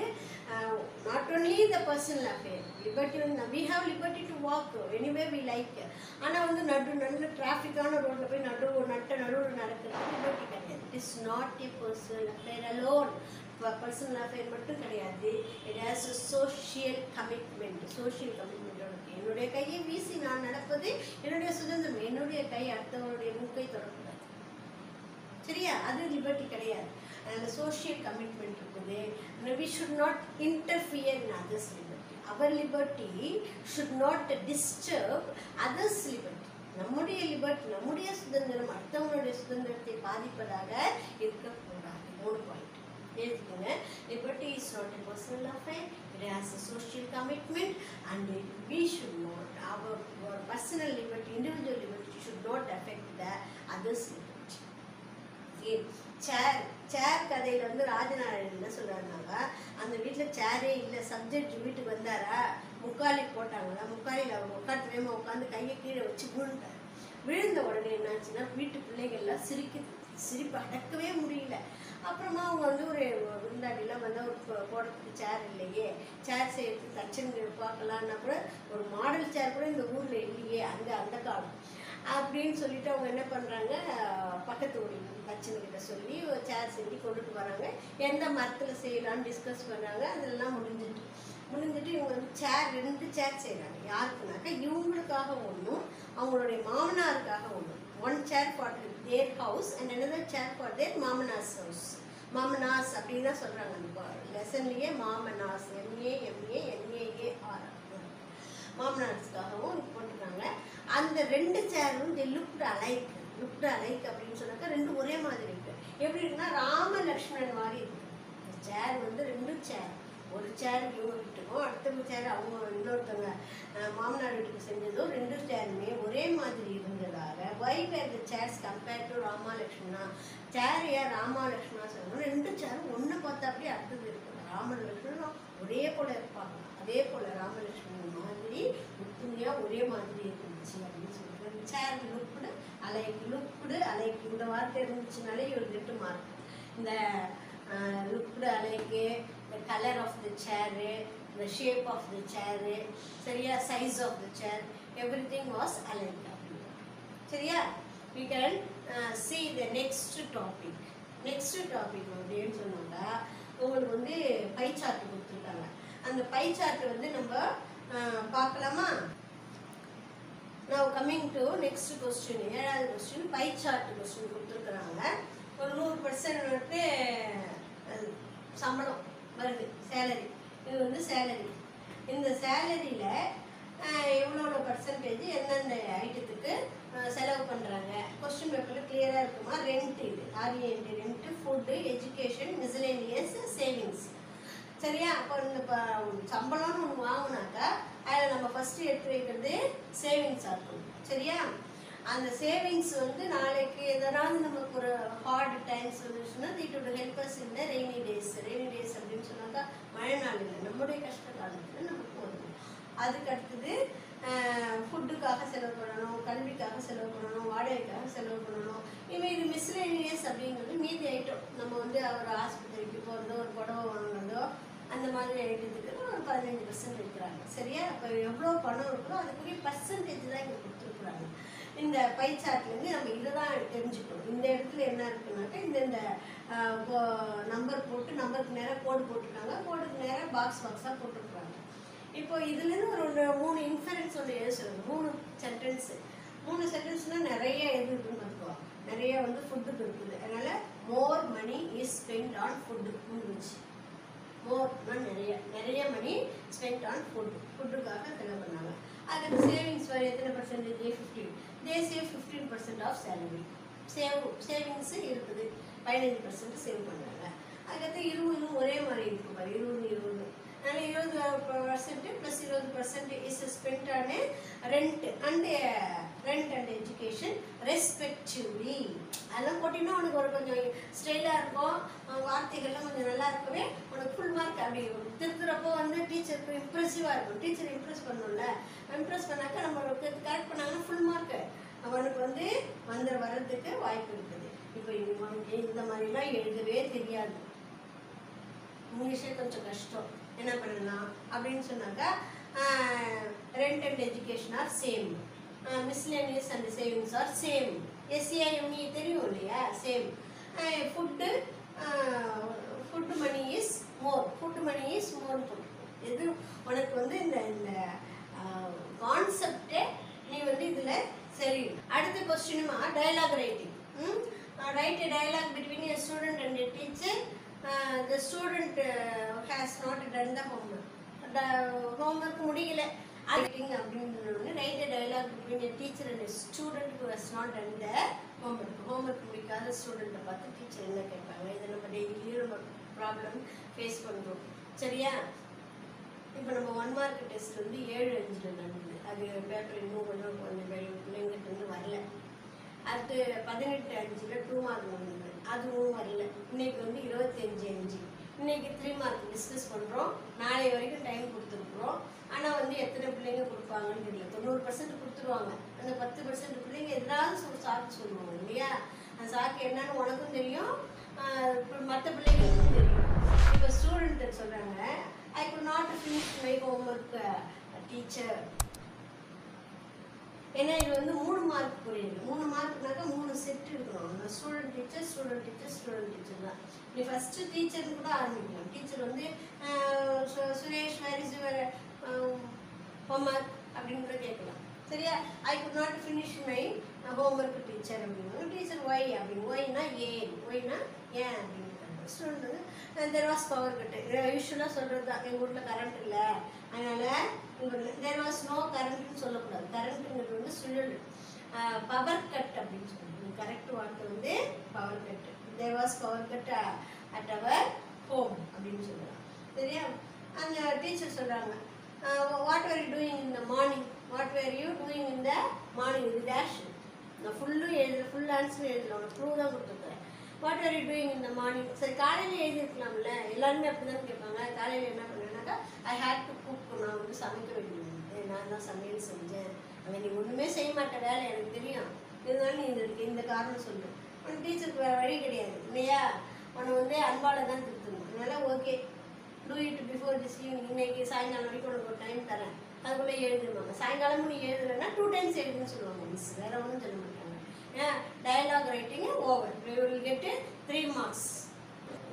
not only the personal affair. Liberty வந்து we have liberty to walk anyway we like. ஆனால் வந்து நல்ல டிராஃபிக்கான ரோட்டில் போய் நடுவில் நடக்கிறது லிபர்ட்டி கிடையாது. It is not a personal affair alone. Personal affair மட்டும் கிடையாது. It has a social commitment. என்னுடைய கையை வீசி நான் நடப்பது என்னுடைய சுதந்திரம். என்னுடைய கை அடுத்தவனுடைய மூக்கை தொடக்கூடாது. சரியா? அது லிபர்ட்டி கிடையாது. அதில் சோஷியல் கமிட்மெண்ட் இருக்குது. we should not interfere in others' liberty. our liberty should not disturb others' liberty. நம்முடைய லிபர்ட்டி, நம்முடைய சுதந்திரம் அடுத்தவனுடைய சுதந்திரத்தை பாதிப்பதாக இருக்கக்கூடாது. 3 பாயிண்ட் எழுதிக்கோங்க. Liberty is not a personal affair. It has a social commitment and we should not, our personal liberty, individual liberty should not affect the others' liberty. சேர் கதையில் வந்து ராஜநாராயணன் என்ன சொல்கிறாருனாங்க, அந்த வீட்டில் சேரே இல்லை, சப்ஜெக்ட் வீட்டுக்கு வந்தாரா, முக்காலி போட்டாங்களா, முக்காலியில் அவர் உட்காந்து உட்காந்து கையை கீழே வச்சு விழுந்த உடனே என்னாச்சுன்னா வீட்டு பிள்ளைகள்லாம் சிரிப்பு அடக்கவே முடியல. அப்புறமா அவங்க வந்து ஒரு விருந்தாடிலாம் வந்தால் ஒரு போடுறதுக்கு சேர் இல்லையே, சேர் செய்யறதுக்கு தச்சனுங்க பார்க்கலான்னா கூட ஒரு மாடல் சேர் கூட இந்த ஊரில் இல்லையே, அந்த காலம் அப்படின்னு சொல்லிட்டு அவங்க என்ன பண்ணுறாங்க, பக்கத்து ஊரில் தச்சனுக்கிட்ட சொல்லி ஒரு சேர் செஞ்சு கொண்டுட்டு வராங்க. எந்த மரத்தில் செய்யலான்னு டிஸ்கஸ் பண்ணுறாங்க. அதெல்லாம் முடிஞ்சிட்டு இவங்க வந்து ரெண்டு சேர் செய்கிறாங்க. யாருக்குனாக்கா இவங்களுக்காக ஒன்றும், அவங்களுடைய மாமனாருக்காக ஒன்றும். One chair for their house and another chair for their மாமனார்ஸ் ஹவுஸ். மாமனாஸ் அப்படின்னு தான் சொல்கிறாங்க அந்த லெசன்லேயே. மாமனாஸ், MAMANAAR, மாமனார்ஸ்க்காகவும் போட்டுருக்காங்க. அந்த ரெண்டு சேரும் லுக்டு அலைக் அப்படின்னு சொன்னாக்கா ரெண்டும் ஒரே மாதிரி இருக்கு. எப்படி இருக்குன்னா ராம லக்ஷ்மணன் மாதிரி இருக்கு. சேர் வந்து ரெண்டு சேர், ஒரு சேர் இவங்க வீட்டுக்கும் அடுத்த சேர் அவங்க இன்னொருத்தவங்க மாமனார் வீட்டுக்கு செஞ்சதும் ரெண்டு சேருமே ஒரே மாதிரி இருந்ததாக why were the chairs compared to Rama Lakshmana. Chair ஏன் ராமா லக்ஷ்மணா சொல்லணும், ரெண்டு சேரும் ஒன்று பார்த்தா அப்படியே அடுத்தது இருக்குது. ராம லக்ஷ்மணன் ஒரே போல இருப்பாங்க, அதே போல ராமலட்சுமணன் மாதிரி ஒத்துமையாக ஒரே மாதிரி இருந்துச்சு அப்படின்னு சொல்லிட்டு சேர் லுக்டு அலைக்கு இந்த வார்த்தை இருந்துச்சுனாலே ஒரு 8 மார்க். இந்த லுக்டு அலைக்கு, the color of the chair, the shape of the chair, சரியா, size of the chair, everything was alike. சரியா, we can see the next topic அப்படின்னு சொன்னாங்க. உங்களுக்கு வந்து பை சார்ட் கொடுத்துருக்காங்க. அந்த பை சார்ட் வந்து நம்ம பார்க்கலாமா? now coming to next question, 7வது question, பை சார்ட் கொஸ்டின் கொடுத்துருக்குறாங்க. ஒரு 100% சம்பளம் வருது, சேலரி. இது வந்து சேலரி. இந்த சேலரியில் எவ்வளோ பர்சன்டேஜ் எந்தெந்த ஐட்டத்துக்கு செலவு பண்ணுறாங்க கொஸ்டின் பேப்பரில் கிளியராக இருக்குமா? ரெண்ட், இது RENT, rent, food, education, miscellaneous, savings. சரியா, அப்போ இந்த சம்பளம்னு ஒன்று வாங்கினாக்கா அதில் நம்ம ஃபஸ்ட்டு எடுத்து வைக்கிறது சேவிங்ஸாக இருக்கும். சரியா, அந்த சேவிங்ஸ் வந்து நாளைக்கு எதனாவது நமக்கு ஒரு ஹார்ட் டைம்ஸ் வந்துச்சுன்னா it would help us in the rainy days அப்படின்னு சொன்னாக்கா மழை நாள் இல்லை, நம்முடைய கஷ்ட காலத்தில் நமக்கு வரும். அதுக்கு அடுத்தது ஃபுட்டுக்காக செலவு பண்ணணும், கல்விக்காக செலவு பண்ணணும், வாடகைக்காக செலவு பண்ணணும். இவன் இது மிஸ்லேனியஸ் அப்படிங்கிறது மீதி ஐட்டம். நம்ம வந்து ஒரு ஆஸ்பத்திரிக்கு போகிறதோ ஒரு புடவை வாங்குறதோ அந்த மாதிரி ஐட்டத்துக்கு ஒரு 15% இருக்கிறாங்க. சரியா, அப்போ எவ்வளோ பணம் இருக்கோ அதுக்குரிய பர்சன்டேஜ் தான் இங்கே கொடுத்துருக்குறாங்க. இந்த பை சார்ட்லேருந்து நம்ம இதை தான் தெரிஞ்சுக்கணும். இந்த இடத்துல என்ன இருக்குனாக்கா இந்த நம்பர் போட்டு, நம்பருக்கு நேராக கோடு போட்டுருக்காங்க, கோடுக்கு நேராக பாக்ஸாக போட்டுருக்குறாங்க. இப்போ இதுலேருந்து ஒரு 3 இன்ஃபரன்ஸ் ஒன்று எழுதுறாங்க. 3 சென்டென்ஸ்னால் நிறைய எது இருக்குன்னு பார்த்துக்குவோம். நிறைய வந்து ஃபுட்டுக்கு இருக்குது. அதனால் more money is spend on food முடிஞ்சு. மோர்னா நிறைய மணி ஸ்பெண்ட் ஆன் ஃபுட்டுக்காக செலவு பண்ணாங்க. அதுக்கு சேவிங்ஸ் வர எத்தனை percentage? 15. They save 15% of salary. Savings இருக்குது, 15% சேவ் பண்ணுறாங்க. அதுக்கடுத்து 20 ஒரே மாதிரி இருக்கு பாரு, 20. அதனால் 20% plus 20% is spend on rent and education respectively. அதெல்லாம் போட்டிங்கன்னா உனக்கு ஒரு கொஞ்சம் ஸ்டைலாக இருக்கும், வார்த்தைகள்லாம் கொஞ்சம் நல்லா இருக்கவே உனக்கு ஃபுல் மார்க். அப்படி திருத்துறப்போ வந்து டீச்சருக்கு இம்ப்ரெசிவாக இருக்கும். டீச்சர் இம்ப்ரெஸ் பண்ணணும்ல, இம்ப்ரெஸ் பண்ணாக்கா நம்மளுக்கு கரெக்ட் பண்ணாங்கன்னா ஃபுல் மார்க்கு அவனுக்கு வந்து வர்றதுக்கு வாய்ப்பு இருக்குது. இப்போ இந்த மாதிரிலாம் எழுதவே தெரியாது, இங்கிலீஷே கொஞ்சம் கஷ்டம், என்ன பண்ணலாம் அப்படின்னு சொன்னாக்கா rent and education are same, miscellaneous and savings are same. SAME தெரியும் இல்லையா, same. Food money is more போட்டுருக்கும். எது உனக்கு வந்து இந்த கான்செப்டே நீ வந்து இதில் சரி. அடுத்த கொஸ்டினுமா dialogue writing. Write a dialogue between a student and a teacher. The student has not done the homework முடியல writing அப்படின்னு right a dialogue between a teacher and a student who has not done the homework முடிக்காத ஸ்டூடெண்ட்டை பார்த்து டீச்சர் என்ன கேட்பாங்க. இதை நம்ம டெய்லியும் நம்ம ப்ராப்ளம் ஃபேஸ் பண்ணுறோம். சரியா, இப்போ நம்ம 1 மார்க் டெஸ்ட் வந்து 7-5 நடந்தது. அது பேப்பர் இன்னும் கொஞ்சம் பிள்ளைங்கிட்ட இருந்து வரல. அடுத்து 18-5 2 மார்க் நடந்தது, அதுவும் வரல. இன்னைக்கு வந்து 25-5. இன்னைக்கு 3 மார்க் டிஸ்கஸ் பண்ணுறோம். நாளை வரைக்கும் டைம் கொடுத்துருக்குறோம். ஆனால் வந்து எத்தனை பிள்ளைங்க கொடுப்பாங்கன்னு தெரியல. 90% கொடுத்துருவாங்க. அந்த 10% பிள்ளைங்க எதாவது ஒரு சாக்கு சொல்லுவாங்க இல்லையா. அந்த சாக்கு என்னன்னு உனக்கும் தெரியும், மற்ற பிள்ளைங்களுக்கும் தெரியும். இப்போ student not finish my homework, teacher. ஏன்னா இது வந்து 3 மார்க் புரியுது. 3 மார்க்னாக்கா 3 செட் இருக்கணும். Student teacher student teacher student teacher தான். நீ ஃபர்ஸ்ட் டீச்சர்னு கூட ஆரம்பிக்கலாம். டீச்சர் வந்து Suresh where is your homework அப்படின்னு கூட கேட்கலாம். சரியா? I could not finish my homework teacher அப்படின்னு. டீச்சர் ஒய் அப்படின்னு. ஒய்னா ஏன், ஒய்னா ஏன் அப்படின்னு. ஸ்டூடெண்ட் வந்து தெர் வாஸ் பவர் கட்டு. யூஸ்வலாக சொல்கிறது தான், எங்கள் வீட்டில் கரண்ட் இல்லை அதனால் தேர் வாஸ் நோ கரண்ட்னு சொல்லக்கூடாது. கரண்ட்டுங்கிறது வந்து சுழல். பவர் கட் அப்படின்னு சொல்லுவோம். கரெக்ட் வார்த்தை வந்து power cut. There was power cut at our home அப்படின்னு சொல்லலாம். சரியா? அந்த டீச்சர் சொல்கிறாங்க, what are you doing in the morning, what are you doing in the morning. இது டேஷ். நான் ஃபுல்லும் எழுதல, ஃபுல் ஆன்சரும் எழுதல, உனக்கு ப்ரூவ் தான் கொடுத்துருக்குறேன். வாட் ஆர் யூ டூயிங் இந்த மார்னிங். சரி, காலையில் எழுதிருக்கலாம்ல, எல்லாருமே அப்படி தான் கேட்பாங்க. காலையில் என்ன பண்ணுவேன்னாக்கா ஐ ஹேட் டு குக். நான் வந்து சமைக்க வேண்டியது, நான் தான் சமையல் செஞ்சேன். அவன் நீ ஒன்றுமே செய்ய மாட்டேன், வேலை எனக்கு தெரியும், இருந்தாலும் நீ இந்த காரணம் சொல்லு. உன் டீச்சருக்கு வேறு வழி கிடையாது இல்லையா? உன்னை வந்து அன்பால் தான் திருத்தணும். அதனால் okay, do it before this evening. இன்னைக்கு சாயங்காலம் வரைக்கும் உனக்கு ஒரு டைம் தரேன், அதுக்குள்ளே எழுதுவாங்க. சாயங்காலமும் நீ எழுதுலன்னா 2 times எழுதுன்னு சொல்லுவாங்க மிஸ், வேறு ஒன்றும் சொல்ல மாட்டாங்க. Dialogue writing over. We will get 3 marks.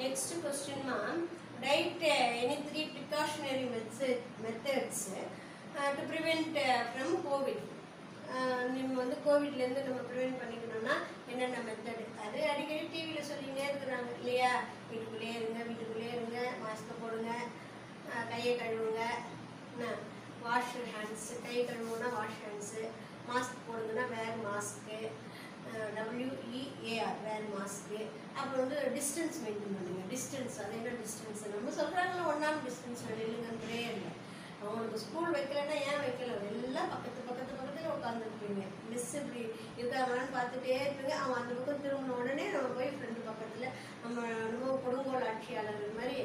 Next question, ma'am. Write any 3 precautionary methods to prevent from COVID. நம்ம வந்து கோவிட்லேருந்து நம்ம ப்ரிவென்ட் பண்ணிக்கணும்னா என்னென்ன மெத்தடு, அது அடிக்கடி டிவியில் சொல்லிகிட்டே இருக்கிறாங்க இல்லையா? வீட்டுக்குள்ளேயே இருங்க, வீட்டுக்குள்ளேயே இருங்க, மாஸ்க்கை போடுங்க, கையை கழுவுங்க, என்ன வாஷ் ஹேண்ட்ஸு, கை கழுவுனா வாஷ் ஹேண்ட்ஸு, மாஸ்க் போடுங்கன்னா வேர் மாஸ்க்கு, WEAR வேர் மாஸ்க்கு. அப்புறம் வந்து டிஸ்டன்ஸ் மெயின்டைன் பண்ணுங்க. டிஸ்டன்ஸ், அது என்ன டிஸ்டன்ஸ்? நம்ம சொல்கிறாங்களா 1 hour டிஸ்டன்ஸ் இல்லைங்கன்றே இல்லை. அவங்களுக்கு ஸ்கூல் வைக்கலைன்னா ஏன் வைக்கல, எல்லாம் பக்கத்தில் உட்காந்துருப்பீங்க. மிஸ் இப்படி இருக்காங்களான்னு பார்த்துட்டே இருப்பீங்க. அவன் அந்த பக்கம் திரும்பின உடனே நம்ம போய் ஃப்ரெண்டு பக்கத்தில் நம்ம கொடுங்கோல் ஆட்சியாளர்கள் மாதிரி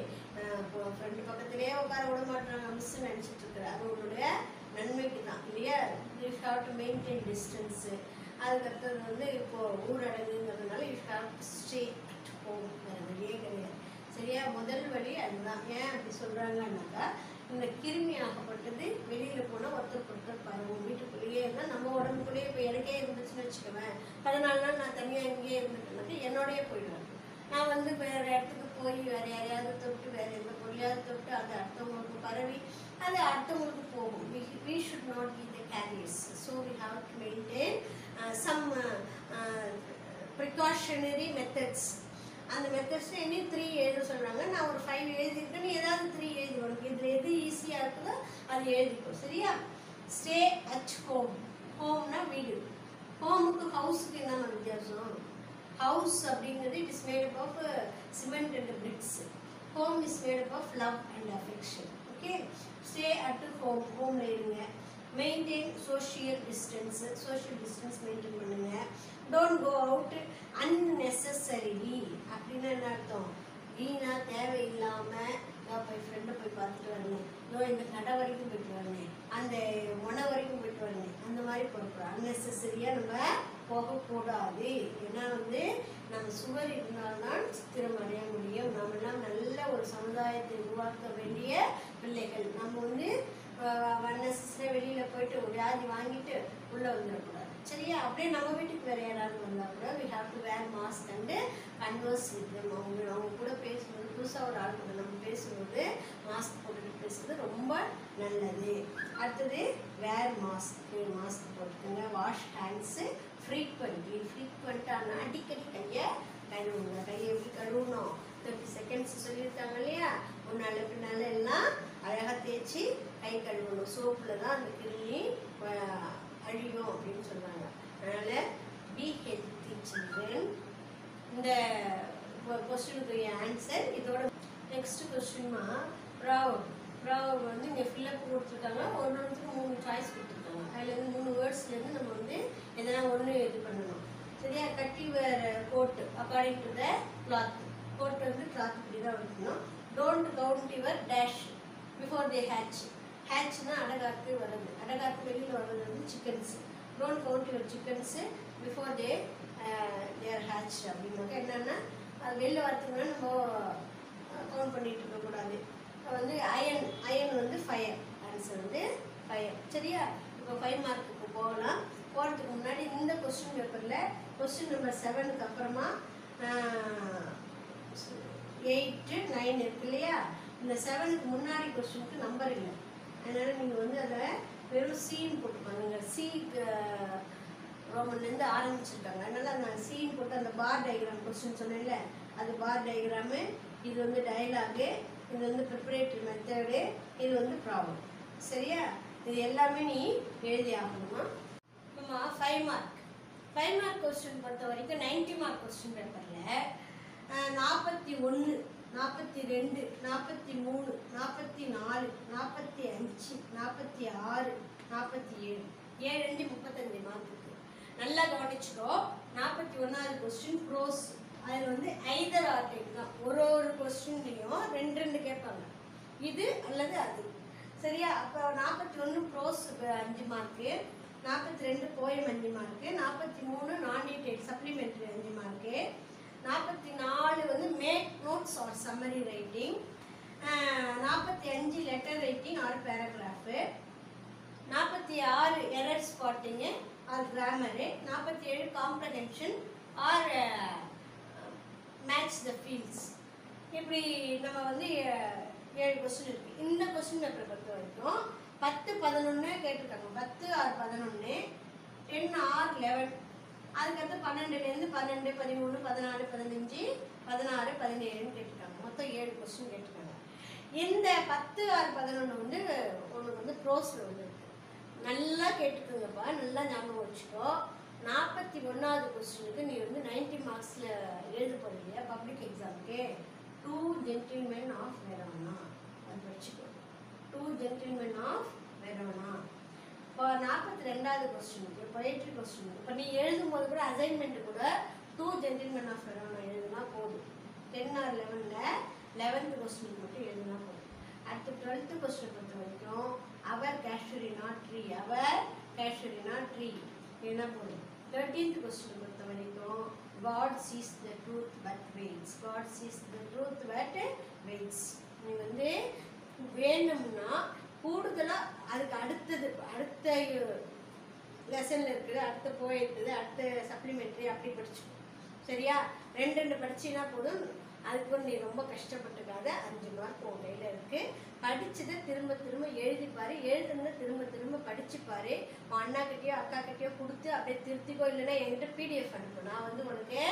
ஃப்ரெண்டு பக்கத்துலேயே உட்கார விட மாட்டாங்க மிஸ்ஸு நினச்சிட்டு இருக்கிறேன். அது உங்களுடைய நன்மைக்கு தான் இல்லையா? You have to maintain distance. அதுக்கடுத்தது வந்து இப்போது ஊரடங்குங்கிறதுனால you have to stay at home. வேறு வழியே கிடையாது. சரியா? முதல் வழி அதுதான். ஏன் அப்படி சொல்கிறாங்கன்னாக்கா, இந்த கிருமி ஆகப்பட்டது வெளியில் போனால் ஒருத்தர் பரவும். வீட்டுக்குள்ளேயே இருந்தால் நம்ம உடம்புக்குள்ளேயே இப்போ எனக்கே இருந்துச்சுன்னு வச்சுக்குவேன், 14 நாள் நான் தனியாக இங்கேயே இருந்துட்டேன்னாக்கா என்னோடய போயிடுவேன். நான் வந்து வேறு இடத்துக்கு போய் வேறு யாரையாவது தொட்டு, வேறு எந்த பொருளையாவது தொட்டு அது அடுத்தவங்களுக்கு பரவி அது அடுத்தவங்களுக்கு போகும். We should not be the carriers. So we have to maintain some precautionary methods. அந்த மெத்தட்ஸ் இன்னும் 3 எழுத சொல்கிறாங்க. நான் ஒரு 5 எழுதியிருக்கேன். நீ ஏதாவது 3 எழுதி, உனக்கு இதில் எது ஈஸியாக இருக்குதோ அது எழுதிக்கோ. சரியா? Stay at home. ஹோம்னா வீடு. ஹோமுக்கு ஹவுஸுக்கு என்ன வித்தியாசம்? ஹவுஸ் அப்படிங்கிறது it is made up of cement and bricks. Home is made up of love and affection. Okay, stay at home. ஹோமில் இருங்க. Maintain social distance. Social distance maintain பண்ணுங்கள். Don't go out unnecessarily. அப்படின்னு என்ன அர்த்தம்? வீணா தேவையில்லாமல் நான் போய் ஃப்ரெண்டை போய் பார்த்துட்டு வரணும், இந்த கடை வரைக்கும் போயிட்டு வரணும், அந்த முனை வரைக்கும் போயிட்டு வரணும், அந்த மாதிரி போகிறோம். அன்னெசரியாக நம்ம போகக்கூடாது. ஏன்னா வந்து நம்ம சுவர் இருந்தால்தான் சித்திரம் அடைய முடியும். நம்மெல்லாம் நல்ல ஒரு சமுதாயத்தை உருவாக்க வேண்டிய பிள்ளைகள். நம்ம வந்து அன்னெசரியாக வெளியில் போயிட்டு ஒரு வியாதி வாங்கிட்டு உள்ளே வந்துடக்கூடாது. சரியா? அப்படியே நம்ம வீட்டுக்கு வேறு யாராவது வந்தால் கூட we have to wear mask and converse with them. அவங்க கூட பேசும்போது, புதுசாக ஒரு ஆள் கூட நம்ம பேசும்போது மாஸ்க் போட்டுட்டு பேசுறது ரொம்ப நல்லது. அடுத்தது வேர் மாஸ்க் போட்டுக்கோங்க. வாஷ் ஹேண்ட்ஸு ஃப்ரீக்வெண்ட்டான அடிக்கடி கையை கழுவுங்க. கையை எப்படி கழுவணும்? 30 seconds சொல்லியிருக்காங்க இல்லையா? முன்னால் பின்னால் எல்லாம் அழகாக தேய்ச்சி கை கழுவணும். சோப்பில் தான் அந்த கிருமி அழியும் அப்படின்னு சொல்கிறாங்க. அதனால் பி ஹெல்த்தி சில்ட்ரன். இந்த கொஸ்டினுக்குரிய ஆன்சர் இதோட. நெக்ஸ்ட் கொஸ்டின்மா, ப்ராவ் வந்து இங்கே ஃபில்லப் கொடுத்துருக்காங்க. ஒன்றுக்கு 3 சாய்ஸ் கொடுத்துருக்காங்க. அதுலேருந்து 3 வேர்ட்ஸ்லேருந்து நம்ம வந்து எதனா ஒன்று இது பண்ணணும். சரியா? Cut your coat according to the cloth. Coat வந்து கிளாத் இப்படி தான் வைக்கணும். Don't count your dash before the hatch. ஹேட்ச்னா அடகாத்து வர்றது. அடகாத்து வெளியில் வர்றது வந்து chickens. Don't count your chickens before they hatch. அப்படின்னாக்க என்னென்னா, அது வெளில வரத்துக்குன்னா நம்ம கவுண்ட் பண்ணிட்டு இருக்கக்கூடாது. வந்து அயன் ஆன்சர் வந்து 5. சரியா? இப்போ 5 மார்க்குக்கு போகலாம். போகிறதுக்கு முன்னாடி இந்த கொஸ்டின் பேப்பரில் கொஸ்டின் நம்பர் 7க்கு அப்புறமா 8, 9 இருக்கு இல்லையா? இந்த 7க்கு முன்னாடி கொஸ்டினுக்கு நம்பர் இல்லை. அதனால் நீங்கள் வந்து அதை வெறும் சீன் போட்டு பண்ணுங்க. சி ரோமன்லேருந்து ஆரம்பிச்சிருக்காங்க. அதனால் நான் சீன் போட்டு அந்த பார் டயக்ராம் கொஸ்டின் சொன்னேன்ல, அது பார் டயக்ராமு, இது வந்து டயலாகு, இது வந்து ப்ரிப்பரேட்டரி மெத்தடு, இது வந்து ப்ராப்ளம். சரியா? இது எல்லாமே நீ எழுதி ஆகணுமா? ஆமா. 5 மார்க் 5 மார்க் கொஸ்டின் பொறுத்த வரைக்கும் 90 மார்க் கொஸ்டின் பேப்பரில் 41, 42, 43, 44, 45, 46, 47, 7 35 மார்க் இருக்கு. நல்லா கவனிச்சுக்கோ. 41வது கொஸ்டின் ப்ரோஸ். அதில் வந்து ஐதர் ஆர் டைப் தான். ஒரு கொஸ்டின்லையும் 2 கேட்பாங்க, இது அல்லது அது. சரியா? அப்போ 41 ப்ரோஸ் 5 மார்க்கு, 42 போயம் 5 மார்க்கு, 43 நான் டீடைல் சப்ளிமெண்ட்ரி 5 மார்க்கு, 44 வந்து make notes or summary writing, 45 letter writing or paragraph, 46 error spotting or grammar, 47 comprehension or match the fields. இப்படி நம்ம வந்து 7 கொஸ்டின் இருக்குது. இந்த கொஸ்டின் பேப்பரை பொறுத்த வரைக்கும் 10, 11 கேட்டிருக்காங்க. 10 ஆர் 11, 10 ஆர் 11, அதுக்கடுத்து 12லேருந்து 12, 13, 14, 15, 16, 17 கேட்டிருக்காங்க. மொத்தம் 7 கொஸ்டின் கேட்டிருக்காங்க. இந்த 10 ஆர் 11 வந்து உனக்கு வந்து ப்ரோஸில் வந்து இருக்கு. நல்லா கேட்டுக்கோங்கப்பா, நல்லா ஞாபகம் வச்சுக்கோ. 41வது கொஸ்டினுக்கு நீ வந்து 90 மார்க்ஸில் எழுத போகிறீங்க பப்ளிக் எக்ஸாமுக்கு. 2 ஜென்டில்மென் ஆஃப் வெரோனா, அது படிச்சுக்கோ. 2 ஜென்டில்மென் ஆஃப் வெரோனா. இப்போ 42வது கொஸ்டினுக்கு பொயட்ரி கொஸ்டினுக்கு இப்போ நீ எழுதும்போது கூட அசைன்மெண்ட்டு கூட 2 ஜென்டில்மென் ஆஃப் வெரோனா எழுதுனா போதும். 10 ஆர் 11ல் 11th கொஸ்டினுக்கு மட்டும் எழுதுனா போதும். அடுத்து 12th கொஸ்டின் பொறுத்த வரைக்கும் அவர் கேஷுரினா ட்ரீ, அவர் கேஷுரினா ட்ரீ என்ன போதும். 13th கொஸ்டின் பொறுத்த வரைக்கும் God sees the truth but waits, God sees the truth but waits. நீ வந்து வேணும்னா கூடுதலாக அதுக்கு அடுத்த லெசனில் இருக்குது, அடுத்த போயிட்டுது, அடுத்த சப்ளிமெண்ட்ரி அப்படி படிச்சுக்கோ. சரியா? 2 படிச்சின்னா போதும். அதுக்கு நீ ரொம்ப கஷ்டப்பட்டுக்காத. 5 மார்க் உன் கையில் இருக்குது. படிச்சதை திரும்ப திரும்ப எழுதிப்பாரு, எழுதுனதை திரும்ப திரும்ப படிச்சுப்பாரு. உன் அண்ணாக்கிட்டேயோ அக்காக்கிட்டேயோ கொடுத்து அப்படியே திருத்திக்கோ. இல்லைன்னா என்கிட்ட PDF அனுப்பு, நான் வந்து உனக்கு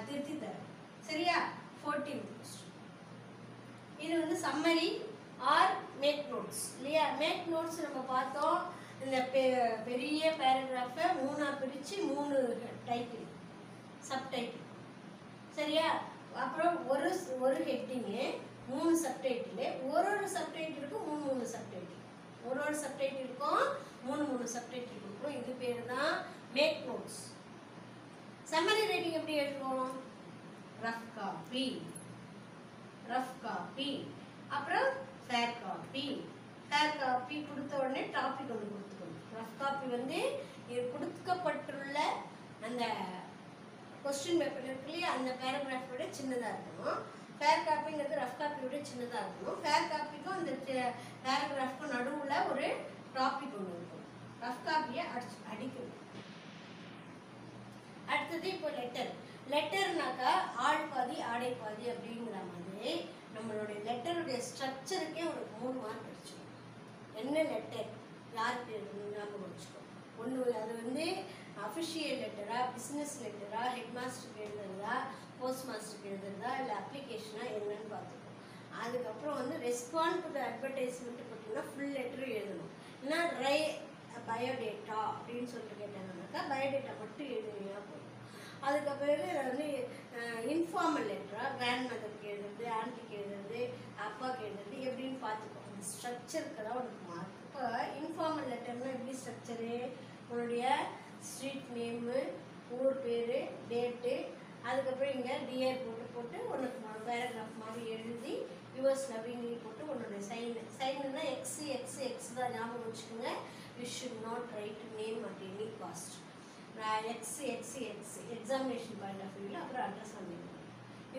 திருத்தி தரேன். சரியா? 14th இது வந்து சம்மரி ஆர் மேக் நோட்ஸ் இல்லையா? மேக் நோட்ஸ் நம்ம பார்த்தோம். இந்த பெரிய பேராகிராஃபை 3ஆக பிரித்து 3 டைட்டில் சப்டைட்டில். சரியா? அப்புறம் ஒரு ஹெட்டிங்கு 3 சப்டைட்டிலு, ஒரு சப்டைட்டிலுக்கும் 3 சப்டைட்டில், ஒரு சப்டைட்டிலுக்கும் 3 சப்டைட்டில் கொடுக்கும். இது பேர் தான் மேக் நோட்ஸ். சம்மரி ரைட்டிங் எப்படி எழுதுவோம்? ரஃப் காப்பி, ரஃப் காப்பி, அப்புறம் ஃபேர் காப்பி. ஃபேர் காப்பி கொடுத்த உடனே டாபிக் ஒன்று கொடுத்துக்கணும். ரஃப் காப்பி வந்து இது கொடுக்கப்பட்டுள்ள அந்த கொஸ்டின் பேப்பர் இருக்கு இல்லையா, அந்த பேராகிராஃபோட சின்னதாக இருக்கணும். ஃபேர் காப்பிங்கிறது ரஃப் காப்பியோட சின்னதாக இருக்கணும். ஃபேர் காப்பிக்கும் அந்த பேராகிராஃப்க்கும் நடுவில் ஒரு டாபிக் ஒன்று இருக்கும். ரஃப் காப்பியை அடிக்கணும். அடுத்தது இப்போ லெட்டர்னாக்கா ஆள் பாதி ஆடை பாதி அப்படிங்கிற மாதிரி நம்மளுடைய லெட்டருடைய ஸ்ட்ரக்சருக்கே ஒரு 3 மார்க் அடிச்சுக்கணும். என்ன லெட்டர், யாருக்கு ஞாபகம் வச்சுக்கோ. ஒன்று அது வந்து அஃபிஷியல் லெட்டரா, பிஸ்னஸ் லெட்டரா, ஹெட் மாஸ்டருக்கு எழுதுறதா, போஸ்ட் மாஸ்டருக்கு எழுதுறதா, இல்லை அப்ளிகேஷனா என்னன்னு பார்த்துக்கோ. அதுக்கப்புறம் வந்து ரெஸ்பாண்ட் டு த அட்வர்டைஸ்மெண்ட் பார்த்தீங்கன்னா ஃபுல் லெட்டரும் எழுதணும். இல்லைன்னா பயோடேட்டா அப்படின்னு சொல்லிட்டு கேட்டாங்கன்னாக்கா பயோடேட்டா மட்டும் எழுதுனீங்கன்னா போதும். அதுக்கப்புறம் வந்து இன்ஃபார்மல் லெட்டரா, கிராண்ட் மதருக்கு எழுதுறது, ஆண்டிக்கு எழுதுறது, அப்பாவுக்கு எழுதுறது எப்படின்னு பார்த்துக்கோ. அந்த ஸ்ட்ரக்சருக்கு தான் உனக்கு மார்க். இப்போ இன்ஃபார்மல் லெட்டர்னா எப்படி ஸ்ட்ரக்சரு? உன்னுடைய ஸ்ட்ரீட் நேமு, ஊர் பேர், டேட்டு, அதுக்கப்புறம் இங்கே டிஆர் போட்டு உனக்கு பேராகிராஃப் மாதிரி எழுதி யுஎஸ் லவ்விங்லி போட்டு உன்னோட சைனுன்னா எக்ஸ் தான் ஞாபகம் வச்சுக்கோங்க. You should not write name at any cost. X examination point of வியூவில் அப்புறம் அட்ரஸ் வந்து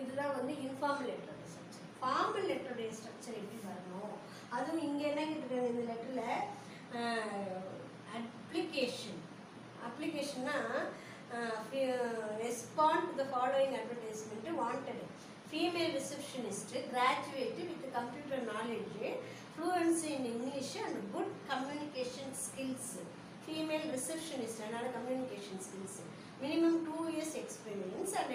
இதுதான் வந்து இன்ஃபார்மல் லெட்டருடைய ஸ்ட்ரக்சர். ஃபார்மல் லெட்டருடைய ஸ்ட்ரக்சர் எப்படி வரணும். அதுவும் இங்கே என்ன கேட்டிருக்காங்க இந்த லெட்டரில், அப்ளிகேஷன்னா respond to the following advertisement wanted. Female receptionist graduate with computer knowledge, fluency in English and good communication skills. Female receptionist அதனால் communication skills, minimum 2 years experience and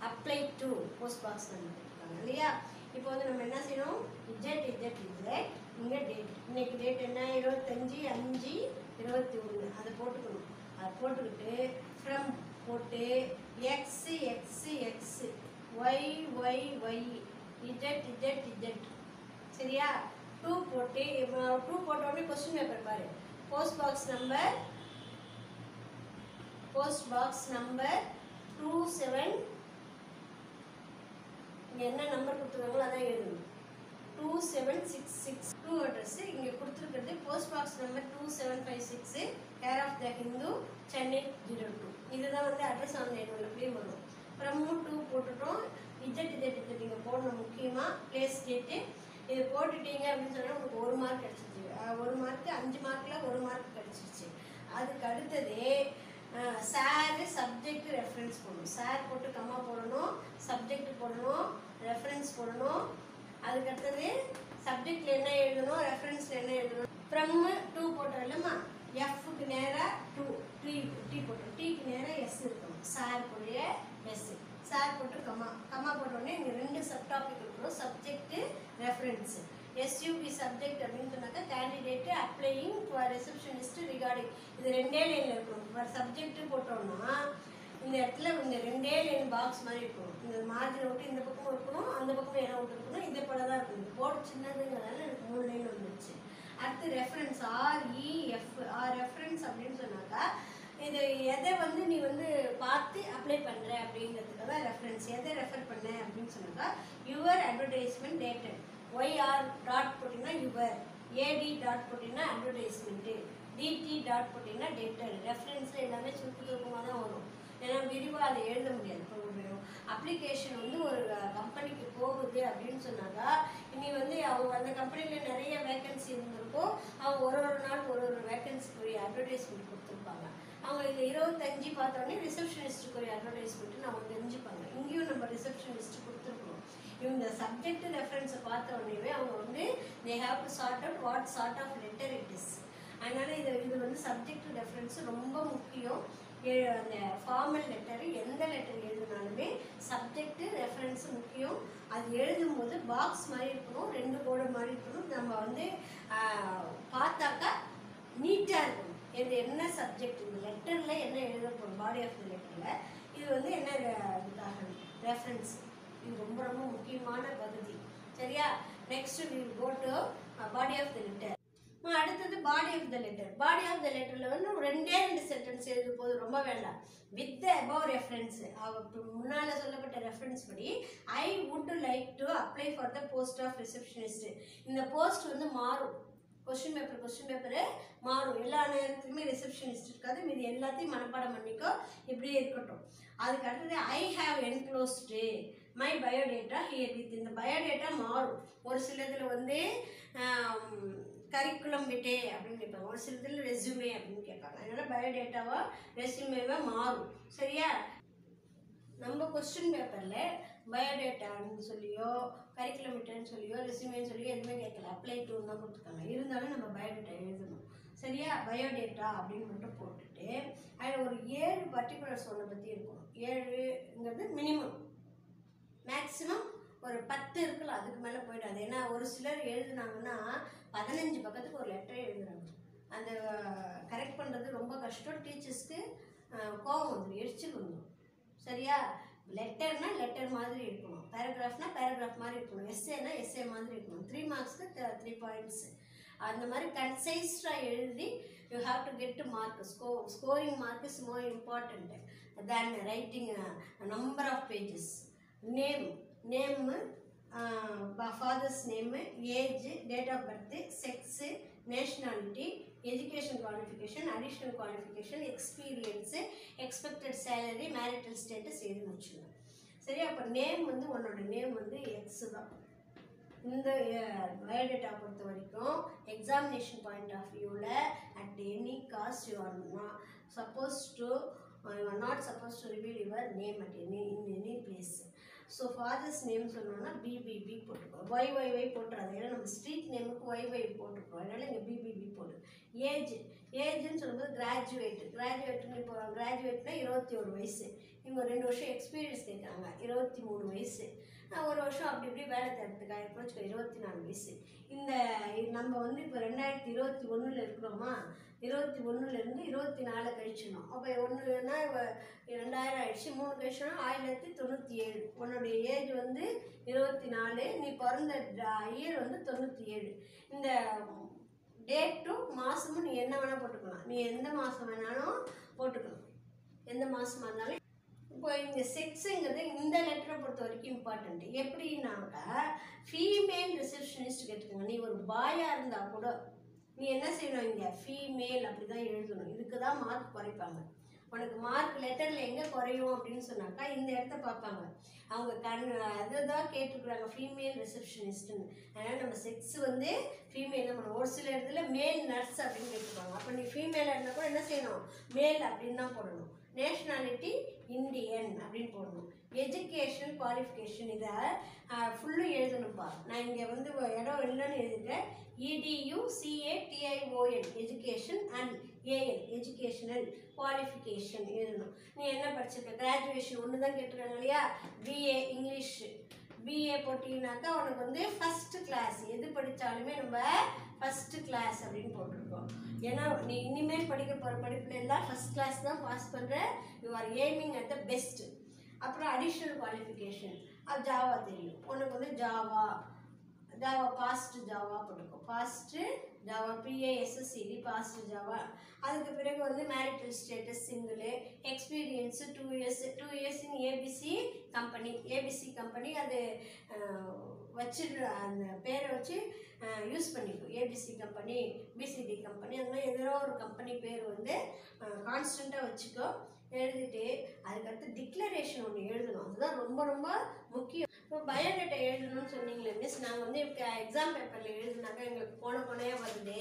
apply to post box number இருக்காங்க இல்லையா. இப்போ வந்து நம்ம என்ன செய்யணும், இஜெட் இங்கே டேட், இன்னைக்கு டேட் என்ன 25/5/21, அதை போட்டுக்கணும். அதை போட்டுக்கிட்டு ஃப்ரம் போட்டு x y z சரியா. 2 போட்டு 2 போட்ட உடனே கொஸ்டின் பேப்பர் பாரு. போஸ்ட் பாக்ஸ் நம்பர் 27, இங்கே என்ன நம்பர் கொடுத்துருக்காங்களோ அதான் எழுதணும். 2766 2 அட்ரஸ் இங்கே கொடுத்துருக்கிறது. Post box number 2756, care of the Hindu, Chennai 02. இதுதான் வந்து அட்ரஸ் ஆன் என்னோட எப்படியும் வரும். ஃப்ரம் 2 போட்டுட்டோம். இஜெட் இங்கே போடணும். முக்கியமாக பிளேஸ் டேட்டு இது போட்டுட்டீங்க அப்படின்னு சொன்னால் உங்களுக்கு 1 மார்க் கிடச்சிருச்சு. 1 மார்க்கு 5 மார்க்கில் 1 மார்க் கிடச்சிருச்சு. அதுக்கு அடுத்தது சார் சப்ஜெக்ட் ரெஃபரன்ஸ் போடணும். சார் போட்டு கம்மா போடணும், சப்ஜெக்ட் போடணும், ரெஃபரன்ஸ் போடணும். அதுக்கு அடுத்தது சப்ஜெக்டில் என்ன எழுதணும், ரெஃபரன்ஸில் என்ன எழுதணும். ஃப்ரம் 2 போட்டோம் இல்லைம்மா, எஃப்க்கு நேராக 2 டி போட்டோம், டீக்கு நேராக எஸ் இருக்கணும். சார் போடைய எஸ், சார் போட்டு கம்மா போட்டோடனே இங்கே 2 சப் டாபிக் இருக்கணும், சப்ஜெக்ட் ரெஃபரன்ஸ். SUB சப்ஜெக்ட் அப்படின்னு சொன்னாக்கா candidate applying for receptionist regarding, இது 2 லைனில் இருக்கணும். ஃபார் சப்ஜெக்ட் போட்டோம்னா இந்த இடத்துல இந்த 2 லைன் பாக்ஸ் மாதிரி இருக்கணும். இந்த மார்ஜின் விட்டு இந்த பக்கம் இருக்கணும், அந்த பக்கம் இடம் விட்டு இருக்கணும். இதே போல தான் இருக்கணும். போர்டு சின்னதுங்கிறதால எனக்கு 3 லைன் வந்துருச்சு. அடுத்து ரெஃபரன்ஸ் REF, ரெஃபரன்ஸ் அப்படின்னு சொன்னாக்கா இது எதை வந்து நீ வந்து பார்த்து அப்ளை பண்ணுற அப்படிங்கிறதுக்கு தான் ரெஃபரன்ஸ். எதை ரெஃபர் பண்ண அப்படின்னு சொன்னாக்கா your advertisement dated, YR dot போட்டிங்கன்னா யுவர், AD டாட் போட்டிங்கன்னா அட்வர்டைஸ்மெண்ட்டு, DT டாட் போட்டிங்கன்னா டேட்டட். ரெஃபரன்ஸில் எல்லாமே சுருக்கமாக தான் வரும். ஏன்னா விரிவாக அதை எழுத முடியாது. இப்போ ஒரு அப்ளிகேஷன் வந்து ஒரு கம்பெனிக்கு போகுது அப்படின்னு சொன்னாக்கா இனி வந்து அவங்க அந்த கம்பெனியில் நிறைய வேக்கன்சி இருந்திருக்கோ, அவங்க ஒரு நாள் ஒரு வேக்கன்சிக்குரிய அட்வர்டைஸ்மெண்ட் கொடுத்துருப்பாங்க. அவங்க இந்த 25 பார்த்தோன்னே ரிசப்ஷனிஸ்ட்டுக்குரிய அட்வர்டைஸ்மெண்ட்டு அவங்க தெரிஞ்சுப்பாங்க. இங்கேயும் நம்ம ரிசப்ஷனிஸ்ட் கொடுத்துருக்கணும். இந்த சப்ஜெக்ட் ரெஃபரன்ஸை பார்த்த உடனே அவங்க வந்து they have to sort out what sort of letter it is. அதனால இது வந்து சப்ஜெக்ட் ரெஃபரன்ஸ் ரொம்ப முக்கியம். அந்த ஃபார்மல் லெட்டரு எந்த லெட்டர் எழுதினாலுமே சப்ஜெக்ட் ரெஃபரன்ஸ் முக்கியம். அது எழுதும்போது பாக்ஸ் மாதிரி இருக்கணும், 2 கோடு மாதிரி இருக்கணும். நம்ம வந்து பார்த்தாக்கா நீட்டாக இருக்கணும். இது என்ன சப்ஜெக்ட், இந்த லெட்டரில் என்ன எழுத போகிறோம், பாடி ஆஃப் த லெட்டரில் இது வந்து என்ன இதுக்காக ரெஃபரன்ஸ். இது ரொம்ப ரொம்ப முக்கியமான பகுதி. சரியா. Next we will go to body of the letter. அடுத்தது body of the letter. Body of the லெட்டரில் வந்து 2 சென்டென்ஸ் எழுதும் போது ரொம்ப வேண்டாம். வித் த அபவ் ரெஃபரன்ஸ், முன்னால் சொல்லப்பட்ட ரெஃபரன்ஸ் படி I would like to apply for the post of receptionist. இந்த போஸ்ட் வந்து மாறும். கொஸ்டின் பேப்பரு மாறும். எல்லா நேரத்துலையுமே ரிசப்ஷனிஸ்ட் இருக்காது. மீது எல்லாத்தையும் மனப்பாடம் பண்ணிக்கோ, இப்படியே இருக்கட்டும். அதுக்கு அடுத்தது I have enclosed my biodata here with. இந்த பயோடேட்டா மாறும். ஒரு சிலதில் வந்து கரிக்குலம் விட்டே அப்படின்னு கேட்பாங்க, ஒரு சிலதில் ரெஸ்யூமே அப்படின்னு கேட்பாங்க. அதனால் பயோடேட்டாவா ரெஸ்யூமேவா மாறும். சரியா. நம்ம கொஸ்டின் பேப்பரில் பயோடேட்டான்னு சொல்லியோ கரிக்குலம் விட்டேன்னு சொல்லியோ ரெஸ்யூமேன்னு சொல்லியோ எதுவுமே கேட்கல, அப்ளை டூன்னு தான் கொடுத்துருக்காங்க. இருந்தாலும் நம்ம பயோடேட்டா எழுதணும். சரியா. பயோடேட்டா அப்படின்னு மட்டும் போட்டுட்டு அதில் ஒரு 7 பர்டிகுலர்ஸ் ஒன்றை பற்றி இருக்கணும். 7ங்கிறது மினிமம், மேக்ஸிமம் ஒரு 10 இருக்குல்ல, அதுக்கு மேலே போயிடாது. ஏன்னா ஒரு சிலர் எழுதுனாங்கன்னா 15 பக்கத்துக்கு ஒரு லெட்டரே எழுதுறாங்க. அந்த கரெக்ட் பண்ணுறது ரொம்ப கஷ்டம். டீச்சர்ஸ்க்கு கோவம் வந்துடும், எரிச்சல் வந்துடும். சரியா. லெட்டர்னா லெட்டர் மாதிரி இருக்கணும், பேராகிராஃப்னா பேராகிராஃப் மாதிரி இருக்கணும், எஸ்ஏனா எஸ்ஏ மாதிரி இருக்கணும். 3 மார்க்ஸ்க்கு 3 பாயிண்ட்ஸ். அந்த மாதிரி கன்சைஸ்டாக எழுதி you have to get to mark. Scoring mark is more important than writing number of pages. Name, father's name, age, date of birth, sex, nationality, education qualification, additional qualification, experience, expected salary, marital status எழுதி முடிச்சுக்கணும். சரி. அப்போ நேம் வந்து உன்னோட நேம் வந்து எக்ஸு தான். இந்த பயோடேட்டா பொறுத்த வரைக்கும் எக்ஸாமினேஷன் பாயிண்ட் ஆஃப் வியூவில் at any cost you are not supposed to reveal your name at any place. So father's name சொன்னோன்னா பிபிபி போட்டுருக்கோம். YYY போட்டுறாது, ஏன்னா நம்ம ஸ்ட்ரீட் நேமுக்கு YY போட்டுருக்கோம், அதனால் இங்கே பிபிபி போடு. ஏஜ்னு சொல்லும்போது கிராஜுவேட்னு இப்போ கிராஜுவேட்னா 21 வயசு. இவங்க 2 வருஷம் எக்ஸ்பீரியன்ஸ் கேட்குறாங்க, 23 வயசு. ஒரு வருஷம் அப்படி இப்படி வேலை தேடுறதுக்கு ஆயிருக்கும் வச்சுக்கோ, 24 வயசு. இந்த நம்ம வந்து இப்போ 2021 இருக்கிறோமா, 21லேருந்து 24 கழிச்சிடணும். அப்போ 1னா 2000 ஆயிடுச்சு, 3 கழிச்சோன்னா 1097. உன்னுடைய ஏஜ் வந்து 24, நீ பிறந்த இயர் வந்து 97. இந்த டேட்டும் மாதமும் நீ என்ன வேணால் போட்டுக்கலாம், நீ எந்த மாதம் வேணாலும் போட்டுக்கலாம், எந்த மாதமாக இருந்தாலும். இப்போ இங்கே செக்ஸுங்கிறது இந்த லெட்டரை பொறுத்த வரைக்கும் இம்பார்ட்டண்ட். எப்படின்னாக்கா ஃபீமேல் ரிசப்ஷனிஸ்ட் கேட்டுக்கோங்க. நீ ஒரு பாயாக இருந்தால் கூட நீ என்ன செய்யணும், இங்கே ஃபீமேல் அப்படி தான் எழுதணும். இதுக்கு தான் மார்க் குறைப்பாங்க. உனக்கு மார்க் லெட்டரில் எங்கே குறையும் அப்படின்னு சொன்னாக்கா இந்த இடத்த பார்ப்பாங்க. அவங்க அதுதான் கேட்டுக்கிறாங்க, ஃபீமேல் ரிசப்ஷனிஸ்ட்டுன்னு. அதனால் நம்ம செக்ஸ் வந்து ஃபீமேல் தான் பண்ணணும். ஒரு சில இடத்துல மேல் நர்ஸ் அப்படின்னு கேட்டுருப்பாங்க. அப்போ நீ ஃபீமேலாக இருந்தால் கூட என்ன செய்யணும், மேல் அப்படின்னு தான் போடணும். நேஷ்னாலிட்டி இந்தியன் அப்படின்னு போடணும். எஜுகேஷன் குவாலிஃபிகேஷன் இதை ஃபுல்லும் எழுதணும்ப்பா. நான் இங்கே வந்து இடம் இல்லைன்னு எழுதிட்டேன். EDUCATION education and AN educational qualification எழுதணும். நீ என்ன படிச்சிருக்க, கிராஜுவேஷன் ஒன்று தான் கேட்டுருக்காங்க இல்லையா, BA இங்கிலீஷ் BA போட்டிங்கனாக்கா உனக்கு வந்து ஃபஸ்ட்டு கிளாஸ், எது படித்தாலுமே நம்ம ஃபஸ்ட்டு கிளாஸ் அப்படின்னு போட்டிருக்கோம். ஏன்னா நீ இனிமேல் படிக்க போகிற படிப்பில் எல்லாம் ஃபஸ்ட் கிளாஸ் தான் பாஸ் பண்ணுற, you are aiming at the best. அப்புறம் அடிஷ்னல் குவாலிஃபிகேஷன், அது ஜாவா தெரியும் உனக்கு வந்து ஜாவா பாஸ்ட் ஜாவா போட்டுக்கும், passed Java PASSCD passed Java. அதுக்கு பிறகு வந்து marital status single, experience 2 years in ABC company அது வச்சு அந்த பேரை வச்சு யூஸ் பண்ணிக்கும். ஏபிசி கம்பெனி, பிசிடி கம்பெனி, அந்த மாதிரி எதோ ஒரு கம்பெனி பேர் வந்து கான்ஸ்டண்ட்டாக வச்சுக்கோ. எழுதிட்டு அதுக்கடுத்து டிக்ளரேஷன் ஒன்று எழுதணும், அதுதான் ரொம்ப ரொம்ப முக்கியம். இப்போ பயோடேட்டா எழுதணும்னு சொன்னீங்களே மிஸ், நாங்கள் வந்து இப்போ எக்ஸாம் பேப்பரில் எழுதுனாக்கா எங்களுக்கு போனையாக வருது,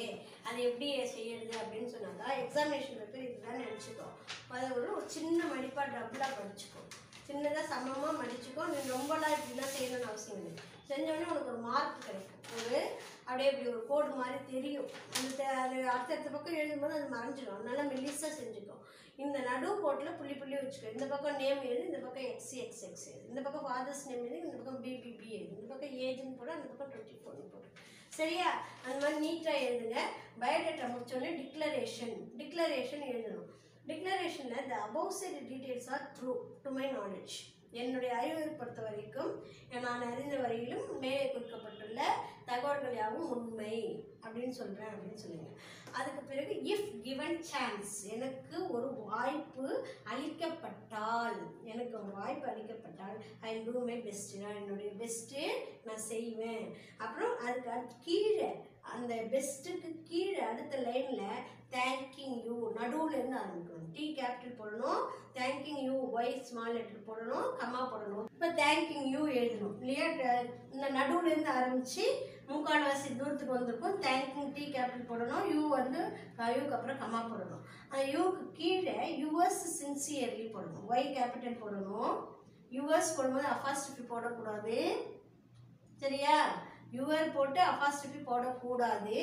அது எப்படி செய்யறது அப்படின்னு சொன்னாக்கா எக்ஸாமினேஷன் பேப்பர் இதுதான் நினச்சிக்கோ. அதை ஒரு சின்ன மடிப்பாக டபுளாக படிச்சுக்கோ, சின்னதாக சமமாக மடிச்சுக்கோ. நீ ரொம்பலாம் இப்படிலாம் செய்யணும்னு அவசியம் இல்லை. செஞ்சோடனே உனக்கு ஒரு மார்க் கிடைக்கும், ஒரு அப்படியே இப்படி ஒரு கோடு மாதிரி தெரியும். அந்த அது அடுத்தடுத்த பக்கம் எழுதும்போது அது மறைஞ்சிடும், அதனால மெல்லிஸாக செஞ்சுக்கோ. இந்த நடு கோட்டில் புள்ளி வச்சுக்கோ. இந்த பக்கம் நேம் எழுது, இந்த பக்கம் XXX எழுது, இந்த பக்கம் ஃபாதர்ஸ் நேம் எழுது, இந்த பக்கம் BBB எழுது, இந்த பக்கம் ஏஜ்னு போட, அந்த பக்கம் 24 போடு. சரியா? அந்த மாதிரி நீட்டாக எழுதுங்க. பயோடேட்டா முடிச்சோடனே டிக்ளரேஷன் எழுதணும். டிக்ளரேஷனில் the above said details are true to my knowledge. என்னுடைய அறிவை பொறுத்த வரைக்கும் நான் அறிந்த வரையிலும் மேலே கொடுக்கப்பட்டுள்ள தகவல்கள் யாவும் உண்மை அப்படின்னு சொல்கிறேன் அப்படின்னு சொல்லுங்க. அதுக்கு பிறகு இஃப் கிவன் சான்ஸ், எனக்கு ஒரு வாய்ப்பு அளிக்கப்பட்டால் ஐ டூ மை பெஸ்ட்டு, நான் என்னுடைய பெஸ்ட்டு நான் செய்வேன். அப்புறம் அதுக்கு கீழே அந்த பெஸ்ட்டுக்கு கீழே அடுத்த லைனில் தேங்கிங் யூ நடுவுலேருந்து ஆரம்பிக்கணும். T கேபிட்டல் போடணும், thanking you Y small letter போடணும், கமா போடணும். இப்போ தேங்கிங் யூ எழுதணும் இல்லையா, இந்த நடுவுலேருந்து ஆரம்பித்து 3/4 தூரத்துக்கு வந்திருக்கும். தேங்கிங் T கேபிட்டல் போடணும், யூ வந்து யூக்கு அப்புறம் கமா போடணும். அந்த யூக்கு கீழே யுவர்ஸ் சின்சியர்லி போடணும், Y கேபிட்டல் போடணும். யுவர்ஸ் போடும்போது அஃபாஸ்டிஃபி போடக்கூடாது, சரியா? யுவர் போட்டு அஃபாஸ்டிஃபி போடக்கூடாது.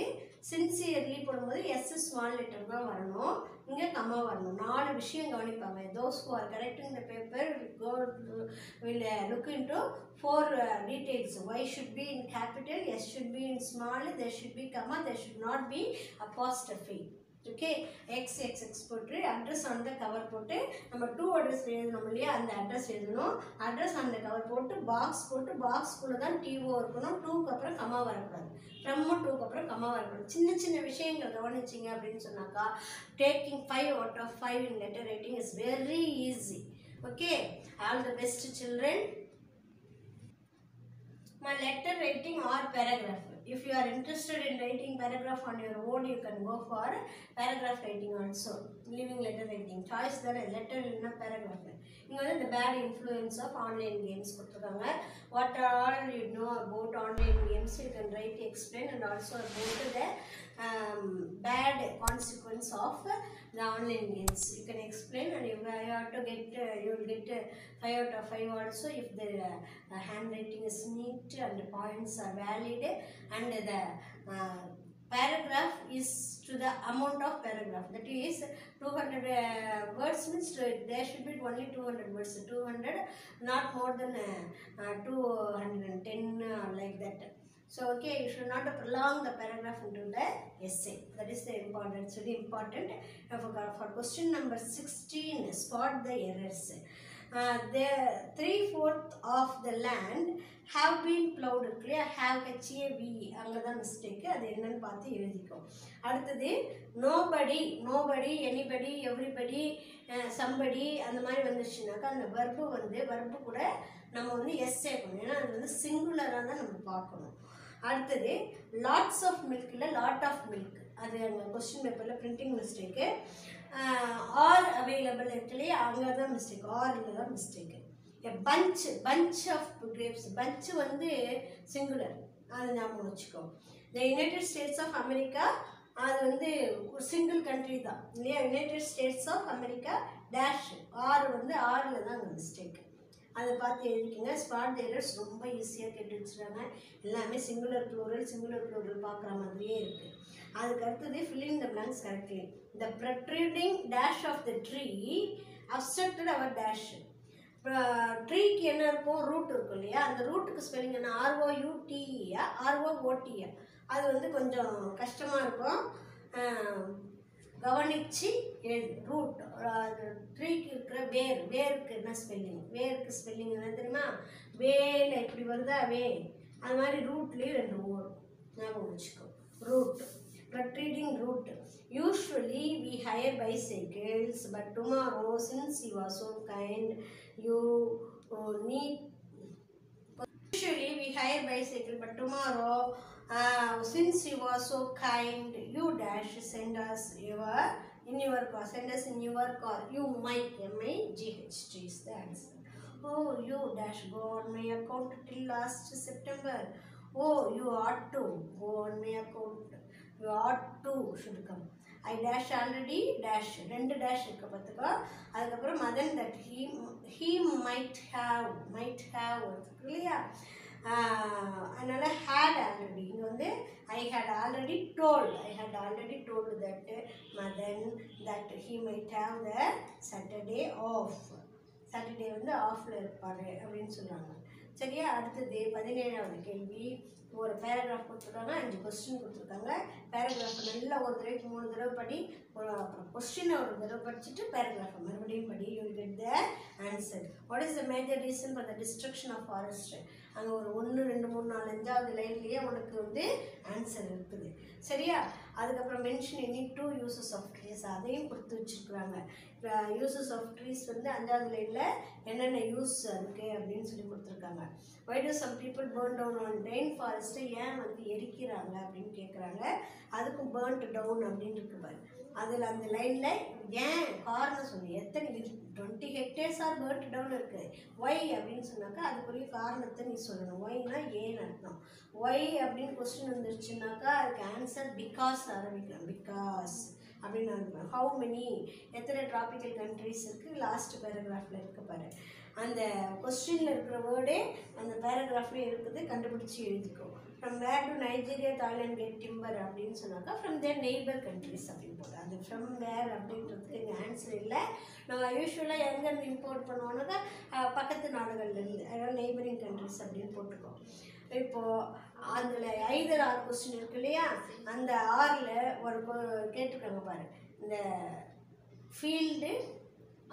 சின்சியர்லி போடும்போது S ஸ்மால் லெட்டர் தான் வரணும், இங்கே கம்மா வரணும். 4 விஷயம் கவனிப்பாங்க. Those who R correcting the paper will look into 4 details. Y should be in capital, S should be in small, there should be comma, there should not be apostrophe. Okay, XXX போட்டு அட்ரஸ் ஆன் த கவர் போட்டு நம்ம 2 அட்ரஸ் எழுதணும் இல்லையா, அந்த அட்ரஸ் எழுதணும். அட்ரஸ் ஆன் த கவர் போட்டு பாக்ஸ் போட்டு பாக்ஸ்குள்ளே தான் TO இருக்கணும். 2க்கு அப்புறம் கம்மா வரக்கூடாது, ஃப்ரம்மும் 2க்கு அப்புறம் கம்மா வரக்கூடாது. சின்ன சின்ன விஷயங்கள் கவனிச்சிங்க அப்படின்னு சொன்னாக்கா taking 5 out of 5 in letter writing is very easy. Okay, all the best children. My letter writing or paragraph. If you are interested in writing paragraph on your own, you can go for paragraph writing also. Living letter writing. Choice that letter in a paragraph. இங்க the bad influence of online games கொடுத்திருக்காங்க. What all you know about online games times you can write explain and also about the bad consequence of the online games. You can explain and you have to get you will get 5 out of 5 also if the handwriting is neat and the points are valid and the paragraph is to the amount of paragraph, that is 200 words means there should be only 200 words, 200 not more than 210 like that. So okay, you should not prolong the paragraph into the essay. That is the important. It's very important. For question number 16, spot the errors. The 3/4 of the land have been plowed. Clear? Have HAV. அங்கதான் mistake. அது என்னன்னு பார்த்து எழுதிக்கோ. அடுத்தது nobody, anybody, everybody, somebody அந்த மாதிரி வந்துச்சுனாக்கா அந்த verb வந்து verb கூட நம்ம வந்து s சேர்க்கணும். ஏன்னா அது வந்து சிங்குலரா தான் நம்ம பார்க்கணும். அடுத்தது lots of milk இல்ல lot of milk. அது அந்த क्वेश्चन பேப்பர்ல printing mistake. Are available இருக்குல்லையா அங்கே தான் மிஸ்டேக், ஆரில் தான் mistake. bunch of grapes, bunch வந்து சிங்குலர், அது ஞாபகம் வச்சுக்கோ. the United States of America அது வந்து ஒரு சிங்கிள் கண்ட்ரி தான் இல்லையா. United States of America dash R வந்து ஆரில் தான் அங்கே மிஸ்டேக். அதை பார்த்து எழுதிக்கிங்க. ஸ்பாட் தி எரர்ஸ் ரொம்ப ஈஸியாக கேட்டு வச்சுருக்காங்க. எல்லாமே சிங்குலர் ப்ளூரல் பார்க்குற மாதிரியே இருக்குது. அதுக்கு அடுத்தது filling the blanks correctly. The protruding dash of the tree obstructed our dash. ட்ரீக்கு என்ன இருக்கும், ரூட் இருக்கும் இல்லையா. அந்த ரூட்டுக்கு ஸ்பெல்லிங் என்ன, ROUTEயா ROOTயா. அது வந்து கொஞ்சம் கஷ்டமாக இருக்கும், கவனித்து எழுது. ரூட் ட்ரீக்கு இருக்கிற வேருக்கு என்ன ஸ்பெல்லிங், வேருக்கு ஸ்பெல்லிங் என்ன தெரியுமா, வேல இப்படி வருதா வே, அது மாதிரி ரூட்லேயும் 2 வரும், ஞாபகம் வச்சுக்கோ. Root protruding root. Usually we hire bicycles, but tomorrow since you are so kind, you need. Usually we hire bicycle, but tomorrow since you are so kind, you dash send us in your car. Send us in your car. You might MIGHT is the answer. Oh, you dash go on my account till last September. Oh, you ought to go on my account. You ought to should come. I dash already dash 2 dash இருக்கு பார்த்துக்கோ. அதுக்கப்புறம் Madan that he might have இல்லையா. அதனால had already இங்கே வந்து I had already told that Madan that he might have the Saturday off. Saturday வந்து ஆஃப்ல இருப்பாரு அப்படின்னு சொல்லுவாங்க. சரியா. அடுத்தது 17வது கேள்வி. ஒரு பேராகிராஃப் கொடுத்துருக்காங்க, 5 கொஸ்டின் கொடுத்துருக்காங்க. பேராகிராஃபை நல்லா ஒரு தடவைக்கு 3 தடவை படி, அப்புறம் கொஸ்டினை ஒரு தடவை படிச்சுட்டு பேராகிராஃபை மறுபடியும் படி. You will get the answer. What is the major reason for the destruction of forest. அங்கே ஒரு 1 2 3 4 5வது லைன்லேயே உனக்கு வந்து ஆன்சர் இருக்குது. சரியா. அதுக்கப்புறம் mention any 2 uses of trees, அதையும் கொடுத்து வச்சுருக்குறாங்க. யூசஸ் ஆஃப் ட்ரீஸ் வந்து 5வது லைனில் என்னென்ன யூஸ் அதுக்கு அப்படின்னு சொல்லி கொடுத்துருக்காங்க. why do some people burn down on rain forest, ஏன் வந்து எரிக்கிறாங்க அப்படின்னு கேட்குறாங்க. அதுக்கும் burnt down அப்படின்னு இருக்கு பாரு. அதில் அந்த லைனில் ஏன் காரணம் சொல்லி எத்தனை 20 hectares ஆர் burnt down இருக்குது. why அப்படின்னு சொன்னாக்கா அதுக்குரிய காரணத்தை நீ சொல்லணும். ஒய்னா ஏன்னு அர்த்தம். ஒய் அப்படின்னு கொஸ்டின் வந்துருச்சுனாக்கா அதுக்கு ஆன்சர் பிகாஸ் ஆரம்பிக்கலாம். பிகாஸ் அப்படின்னு அனுப்புகிறேன். ஹவு மெனி எத்தனை ட்ராபிக்கல் கண்ட்ரிஸ் இருக்குது லாஸ்ட் பேராகிராஃபில் இருக்க பாரு. அந்த கொஸ்டினில் இருக்கிற வேர்டே அந்த பேராகிராஃப்லேயே இருக்குது, கண்டுபிடிச்சி எழுதிக்கோ. From where to Nigeria Thailand get timber அப்படின்னு சொன்னாக்கா ஃப்ரம் தேர் நெய்பர் கண்ட்ரிஸ் அப்படின்னு போடுறோம். அது ஃப்ரம் வேர் அப்படின்றதுக்கு இங்கே ஆன்சர் இல்லை. நம்ம யூஸ்வலாக எங்கேருந்து இம்போர்ட் பண்ணுவோம்னாக்கா பக்கத்து நாடுகள்லேருந்து, அதனால் நெய்பரிங் கண்ட்ரிஸ் அப்படின்னு போட்டுக்கோம். இப்போது அதில் 5 6 கொஸ்டின் இருக்கு இல்லையா. அந்த 6ல் ஒரு கேட்டிருக்காங்க பாரு, இந்த ஃபீல்டு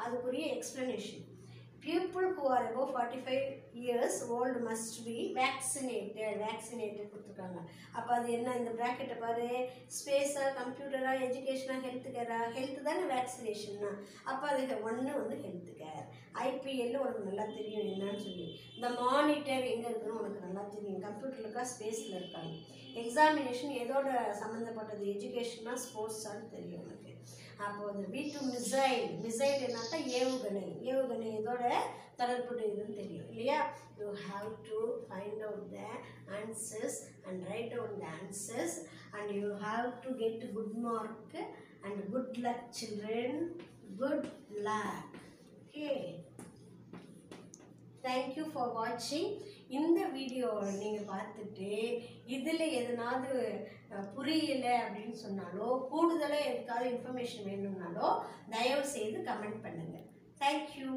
அதுக்குரிய explanation. People who are above 45 years old must be vaccinated கொடுத்துருக்காங்க. அப்போ அது என்ன, இந்த ப்ராக்கெட்டை பாரு, ஸ்பேஸா கம்ப்யூட்டரா எஜுகேஷனா ஹெல்த் கேரா, ஹெல்த் தானே வேக்சினேஷன்னா. அப்போ அது 1 வந்து ஹெல்த் கேர். ஐபிஎல் உனக்கு நல்லா தெரியும் என்னன்னு சொல்லி. இந்த மானிட்டர் எங்கே இருக்குன்னு உனக்கு நல்லா தெரியும், கம்ப்யூட்டரில் இருக்கா ஸ்பேஸில் இருக்காங்க. எக்ஸாமினேஷன் எதோட சம்மந்தப்பட்டது, எஜுகேஷனா ஸ்போர்ட்ஸான்னு தெரியும் உனக்கு. அப்போ அந்த V2 மிசைல் என்னக்கா ஏவுகணை இதோட தொடர்புடையதுன்னு தெரியும் இல்லையா. You have to find out the answers and write down the answers and you have to get good mark and good luck children, good luck. Okay, thank you for வாட்சிங். இந்த வீடியோவை நீங்கள் பார்த்துட்டு இதில் எதனாவது புரியலை அப்படின்னு சொன்னாலோ கூடுதலாக எதுக்காவது இன்ஃபர்மேஷன் வேணும்னாலோ தயவு செய்து கமெண்ட் பண்ணுங்கள். தேங்க்யூ.